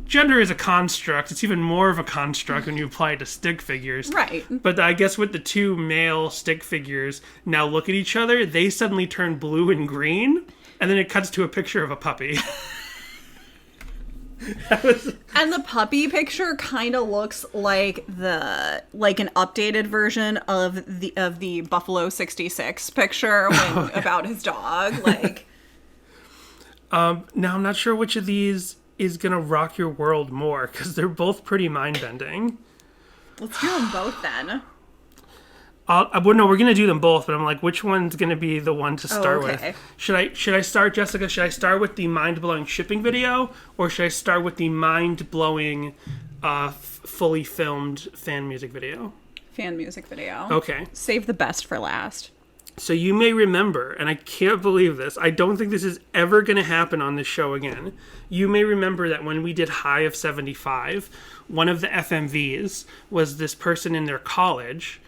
gender is a construct. It's even more of a construct when you apply it to stick figures. Right. But I guess with the 2 male stick figures now look at each other, they suddenly turn blue and green, and then it cuts to a picture of a puppy. And the puppy picture kind of looks like an updated version of the Buffalo 66 picture about his dog. Like, now I'm not sure which of these is gonna rock your world more, because they're both pretty mind-bending. Let's do them both then. No, we're gonna do them both, but I'm like, which one's gonna be the one to start okay. with? Should I start, Jessica? Should I start with the mind-blowing shipping video, or should I start with the mind-blowing, fully filmed fan music video? Fan music video. Okay. Save the best for last. So you may remember, and I can't believe this, I don't think this is ever going to happen on this show again. You may remember that when we did High of 75, one of the FMVs was this person in their college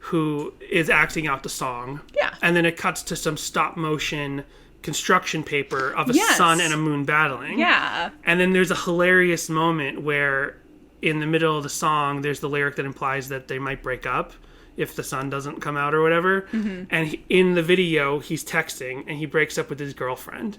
who is acting out the song. Yeah. And then it cuts to some stop motion construction paper of a Yes. sun and a moon battling. Yeah. And then there's a hilarious moment where in the middle of the song, there's the lyric that implies that they might break up if the sun doesn't come out or whatever. Mm-hmm. And in the video, he's texting and he breaks up with his girlfriend.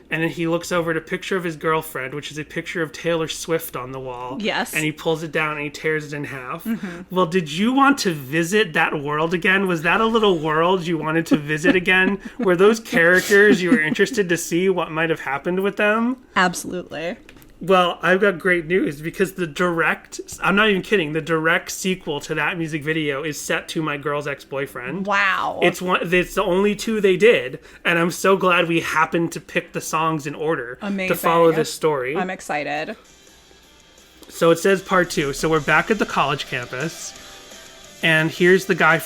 And then he looks over at a picture of his girlfriend, which is a picture of Taylor Swift on the wall. Yes. And he pulls it down and he tears it in half. Mm-hmm. Well, did you want to visit that world again? Was that a little world you wanted to visit again? Were those characters you were interested to see what might have happened with them? Absolutely. Well, I've got great news because I'm not even kidding, the direct sequel to that music video is set to My Girl's Ex-Boyfriend. Wow. It's the only two they did, and I'm so glad we happened to pick the songs in order to follow this story. I'm excited. So it says part 2. So we're back at the college campus, and here's the guy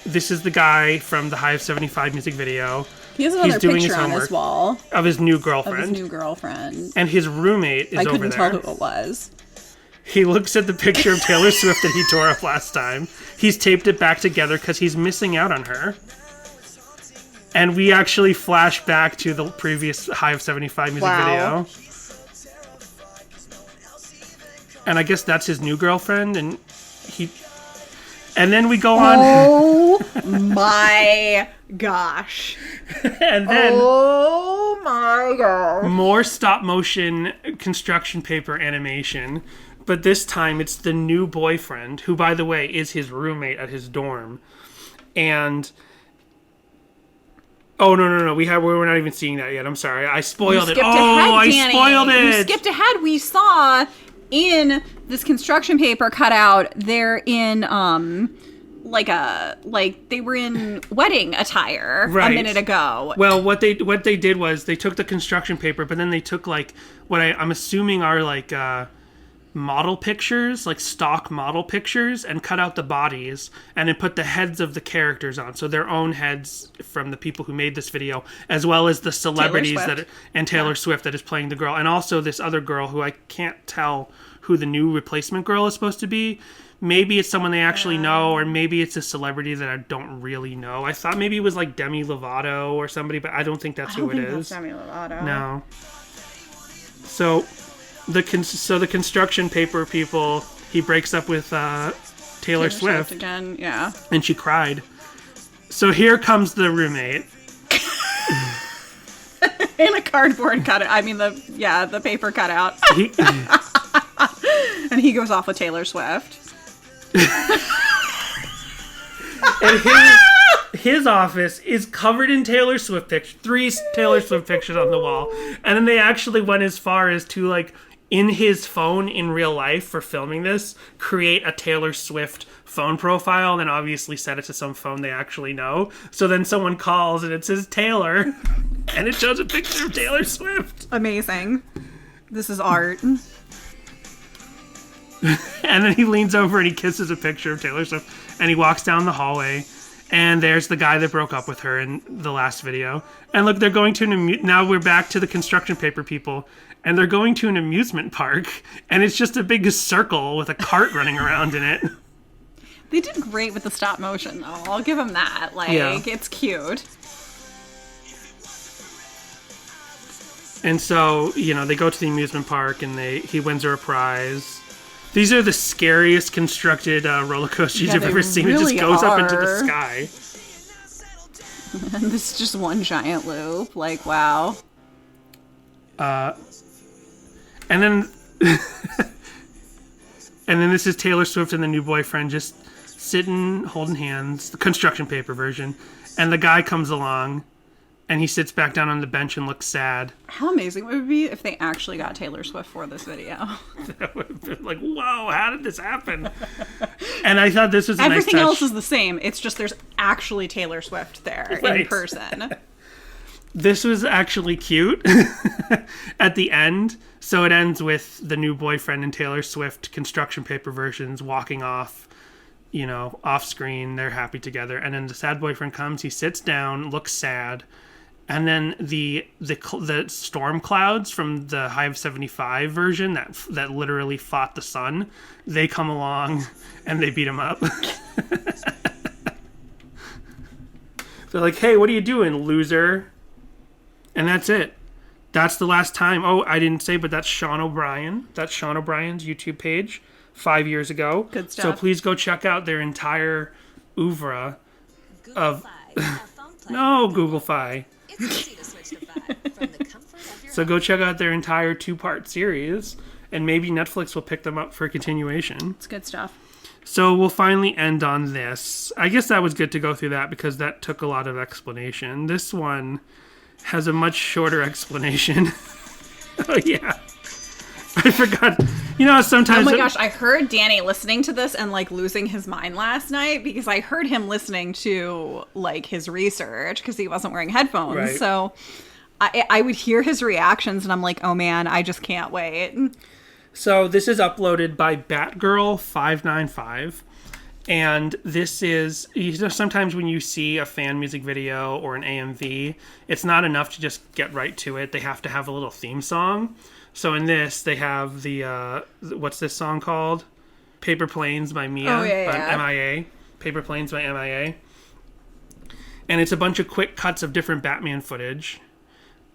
this is the guy from the High of 75 music video. He has another picture on his wall of his new girlfriend. And his roommate is over there. I couldn't tell who it was. He looks at the picture of Taylor Swift that he tore up last time. He's taped it back together because he's missing out on her. And we actually flash back to the previous High of 75 music video. And I guess that's his new girlfriend, and then we go on. Oh my gosh. And then. Oh my gosh. More stop motion construction paper animation. But this time it's the new boyfriend, who, by the way, is his roommate at his dorm. And. Oh, no. We're not even seeing that yet. I'm sorry. I spoiled it. I spoiled it. You skipped ahead. We saw in this construction paper cutout, they're in they were in wedding attire a minute ago. Well, what they did was they took the construction paper, but then they took what I'm assuming are model pictures, like stock model pictures, and cut out the bodies and then put the heads of the characters on, so their own heads from the people who made this video, as well as the celebrities Taylor Swift that is playing the girl, and also this other girl who I can't tell who the new replacement girl is supposed to be. Maybe it's someone they actually know, or maybe it's a celebrity that I don't really know. I thought maybe it was like Demi Lovato or somebody, but I don't think that's who it is. That's Demi Lovato. No. So the construction paper people, he breaks up with Taylor Swift again, yeah, and she cried. So here comes the roommate. In a cardboard cutout. I mean, the paper cutout. And he goes off with Taylor Swift. And his office is covered in Taylor Swift pictures. 3 Taylor Swift pictures on the wall. And then they actually went as far as to, in his phone in real life for filming this, create a Taylor Swift phone profile, and then obviously set it to some phone they actually know. So then someone calls and it says Taylor, and it shows a picture of Taylor Swift. Amazing. This is art. And then he leans over and he kisses a picture of Taylor Swift, and he walks down the hallway, and there's the guy that broke up with her in the last video. And look, they're going to now we're back to the construction paper people, and they're going to an amusement park, and it's just a big circle with a cart running around in it. They did great with the stop motion, though. I'll give them that. It's cute. And so, they go to the amusement park, and he wins her a prize. These are the scariest constructed roller coasters you've ever seen. Really it just goes up into the sky. And this is just one giant loop. Wow. And then this is Taylor Swift and the new boyfriend just sitting, holding hands, the construction paper version. And the guy comes along, and he sits back down on the bench and looks sad. How amazing would it be if they actually got Taylor Swift for this video? That would have been whoa, how did this happen? And I thought this was everything else is the same. It's just there's actually Taylor Swift there in person. This was actually cute at the end. So it ends with the new boyfriend and Taylor Swift construction paper versions walking off, off screen. They're happy together. And then the sad boyfriend comes, he sits down, looks sad. And then the storm clouds from the High of 75 version that literally fought the sun, they come along and they beat him up. They're like, hey, what are you doing, loser? And that's it. That's the last time. Oh, I didn't say, but that's Sean O'Brien. That's Sean O'Brien's YouTube page 5 years ago. Good stuff. So please go check out their entire oeuvre of... No, Google-fi. So go check out their entire 2-part series, and maybe Netflix will pick them up for a continuation. It's good stuff. So we'll finally end on this. I guess that was good to go through that because that took a lot of explanation. This one has a much shorter explanation. Oh, yeah. I forgot. You know, sometimes... Oh my gosh, I heard Danny listening to this and like losing his mind last night because I heard him listening to like his research because he wasn't wearing headphones. Right. So I would hear his reactions and I'm like, oh man, I just can't wait. So this is uploaded by Batgirl595. And this is, you know, sometimes when you see a fan music video or an AMV, it's not enough to just get right to it. They have to have a little theme song. So in this, they have the, what's this song called? Paper Planes by Mia, by MIA. Paper Planes by MIA. And it's a bunch of quick cuts of different Batman footage.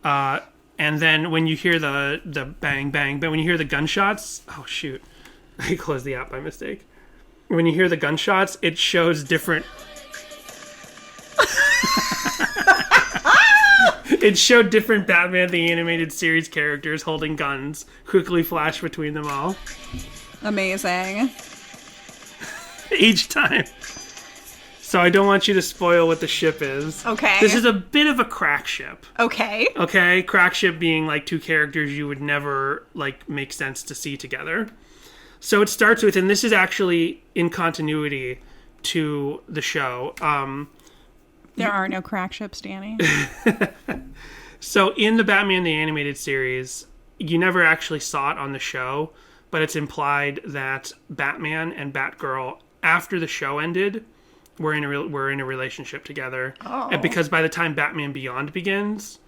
And then when you hear the bang, bang, but when you hear the gunshots, oh shoot, I closed the app by mistake. When you hear the gunshots, it shows different... It showed different Batman the Animated Series characters holding guns, quickly flash between them all. Amazing. Each time. So I don't want you to spoil what the ship is. Okay. This is a bit of a crack ship. Okay. Okay? Crack ship being like two characters you would never like make sense to see together. So it starts with, and this is actually in continuity to the show. There are no crack ships, Danny. So in the Batman the Animated Series, you never actually saw it on the show, but it's implied that Batman and Batgirl, after the show ended, were in a relationship together. Oh. And because by the time Batman Beyond begins,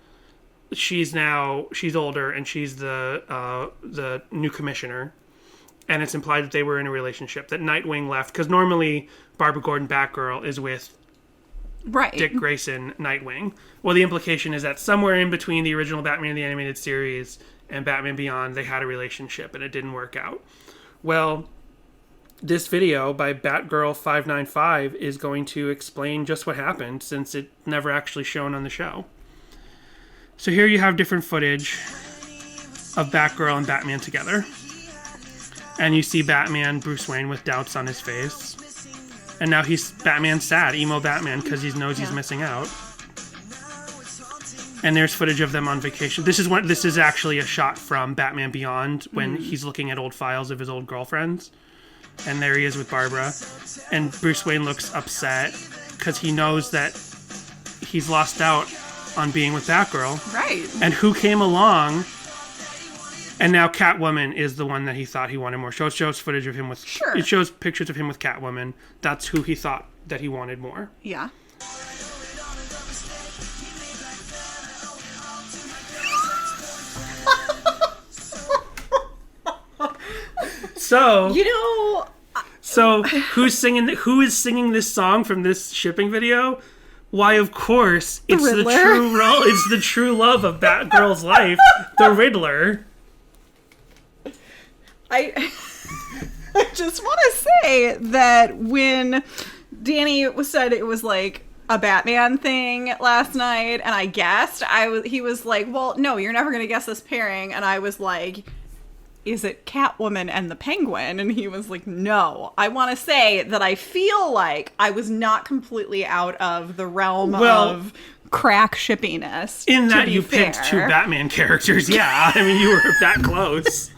she's older and she's the new commissioner. And it's implied that they were in a relationship, that Nightwing left. Because normally, Barbara Gordon Batgirl is with Dick Grayson Nightwing. Well, the implication is that somewhere in between the original Batman the Animated Series and Batman Beyond, they had a relationship, and it didn't work out. Well, this video by Batgirl595 is going to explain just what happened, since it never actually shown on the show. So here you have different footage of Batgirl and Batman together. And you see Batman, Bruce Wayne, with doubts on his face. And now Batman's sad, emo Batman, because he knows he's missing out. And there's footage of them on vacation. This is actually a shot from Batman Beyond when he's looking at old files of his old girlfriends. And there he is with Barbara. And Bruce Wayne looks upset because he knows that he's lost out on being with Batgirl. Right. And who came along... And now Catwoman is the one that he thought he wanted more. So it shows footage of him with... Sure. It shows pictures of him with Catwoman. That's who he thought that he wanted more. Yeah. So... You know... So who is singing this song from this shipping video? Why, of course, it's the true love of Batgirl's life, the Riddler. I just want to say that when Danny said it was like a Batman thing last night, and I guessed, he was like, well, no, you're never going to guess this pairing. And I was like, is it Catwoman and the Penguin? And he was like, no. I want to say that I feel like I was not completely out of the realm of crack shippiness. In that you picked two Batman characters. Yeah, I mean, you were that close.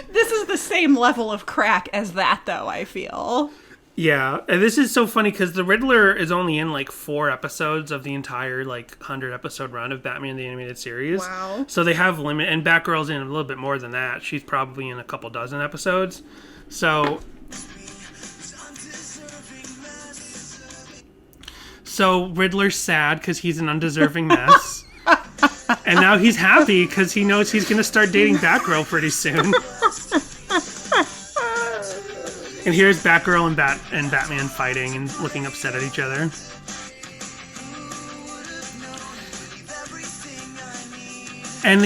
This is the same level of crack as that, though, I feel. Yeah, and this is so funny because the Riddler is only in like 4 episodes of the entire like 100-episode run of Batman the Animated Series. Wow. So they have limit, and Batgirl's in a little bit more than that. She's probably in a couple dozen episodes. So Riddler's sad because he's an undeserving mess. And now he's happy because he knows he's going to start dating Batgirl pretty soon. And here's Batgirl and Batman fighting and looking upset at each other. And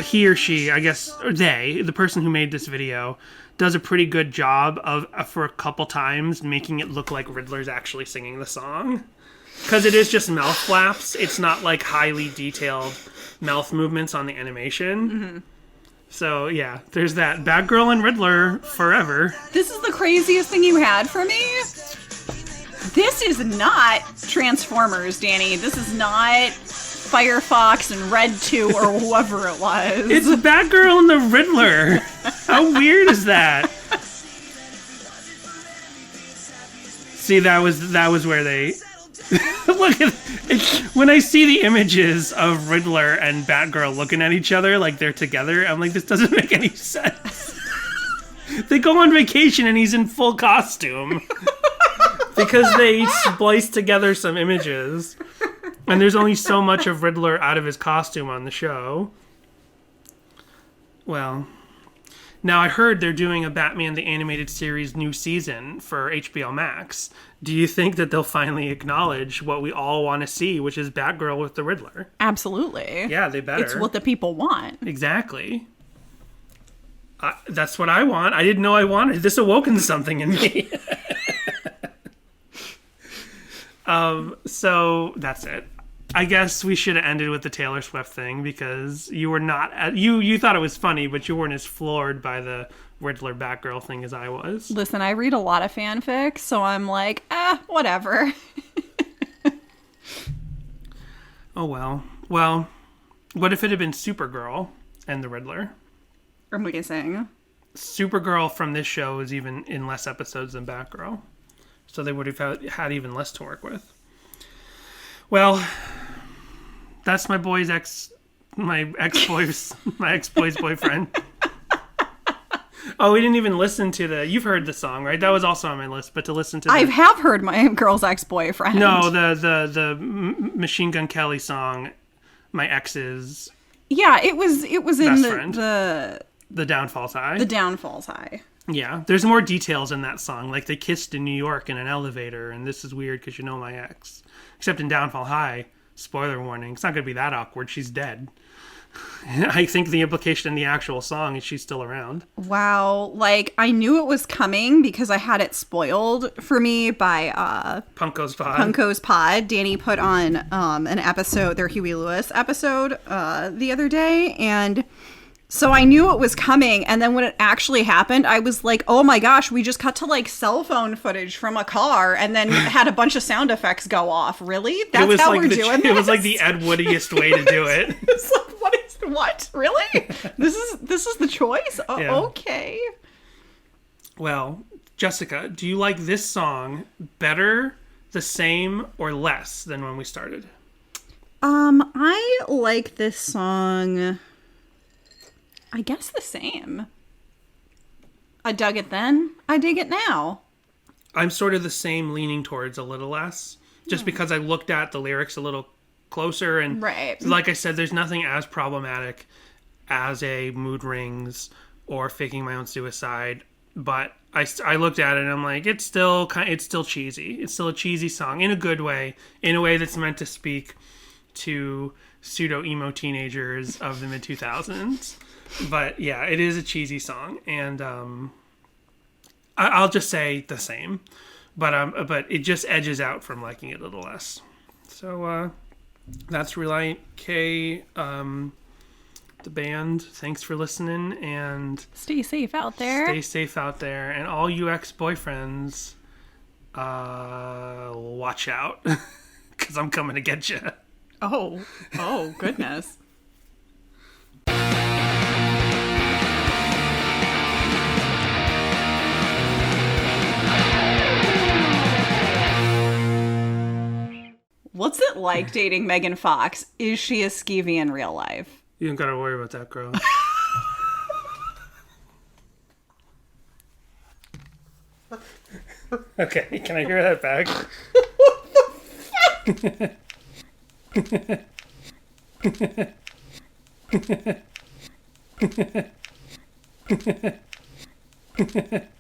he or she, I guess, or they, the person who made this video, does a pretty good job of, for a couple times, making it look like Riddler's actually singing the song. Because it is just mouth flaps. It's not like highly detailed mouth movements on the animation. Mm-hmm. So, yeah, there's that. Batgirl and Riddler forever. This is the craziest thing you had for me? This is not Transformers, Danny. This is not Firefox and Red 2 or whoever it was. It's Batgirl and the Riddler. How weird is that? See, that was where they look at it. When I see the images of Riddler and Batgirl looking at each other like they're together, I'm like, this doesn't make any sense. They go on vacation and he's in full costume because they spliced together some images, and there's only so much of Riddler out of his costume on the show. Well, now I heard they're doing a Batman the Animated Series new season for HBO Max. Do you think that they'll finally acknowledge what we all want to see, which is Batgirl with the Riddler? Absolutely. Yeah, they better. It's what the people want. Exactly. That's what I want. I didn't know I wanted. This awoken something in me. So that's it. I guess we should have ended with the Taylor Swift thing because you were not... You thought it was funny, but you weren't as floored by the Riddler Batgirl thing as I was. Listen, I read a lot of fanfic, so I'm like, whatever. Oh, well. Well, what if it had been Supergirl and the Riddler? I'm guessing. Supergirl from this show is even in less episodes than Batgirl. So they would have had even less to work with. Well, that's my ex-boy's boyfriend. Oh, we didn't even listen to you've heard the song, right? That was also on my list, but to listen to I have heard my girl's ex-boyfriend. No, the Machine Gun Kelly song, My Ex's. Yeah, it was in The Downfall's High. The Downfall's High. Yeah, there's more details in that song. Like, they kissed in New York in an elevator, and this is weird because you know my ex. Except in Downfall High, spoiler warning, it's not going to be that awkward. She's dead. I think the implication in the actual song is she's still around. Wow. Like, I knew it was coming because I had it spoiled for me by Punko's Pod. Punko's Pod. Danny put on an episode, their Huey Lewis episode, the other day, and so I knew it was coming, and then when it actually happened, I was like, oh my gosh, we just cut to like cell phone footage from a car and then had a bunch of sound effects go off. Really? That's how we're doing this? It was like the Ed Woodiest way to do it. It's like, what? Really? This is the choice? Yeah. Okay. Well, Jessica, do you like this song better, the same, or less than when we started? I like this song, I guess the same. I dug it then. I dig it now. I'm sort of the same, leaning towards a little less, just because I looked at the lyrics a little closer, and right. Like I said, there's nothing as problematic as a Mood Rings or Faking My Own Suicide, but I looked at it and I'm like, it's still cheesy. It's still a cheesy song in a good way, in a way that's meant to speak to pseudo emo teenagers of the mid 2000s. But yeah, it is a cheesy song, and I'll just say the same, but it just edges out from liking it a little less. So that's Relient K, the band. Thanks for listening, and stay safe out there. Stay safe out there, and all you ex-boyfriends, watch out, because I'm coming to get you. Oh, goodness. What's it like dating Megan Fox? Is she a skeevy in real life? You don't gotta worry about that, girl. Okay, can I hear that back? What the fuck?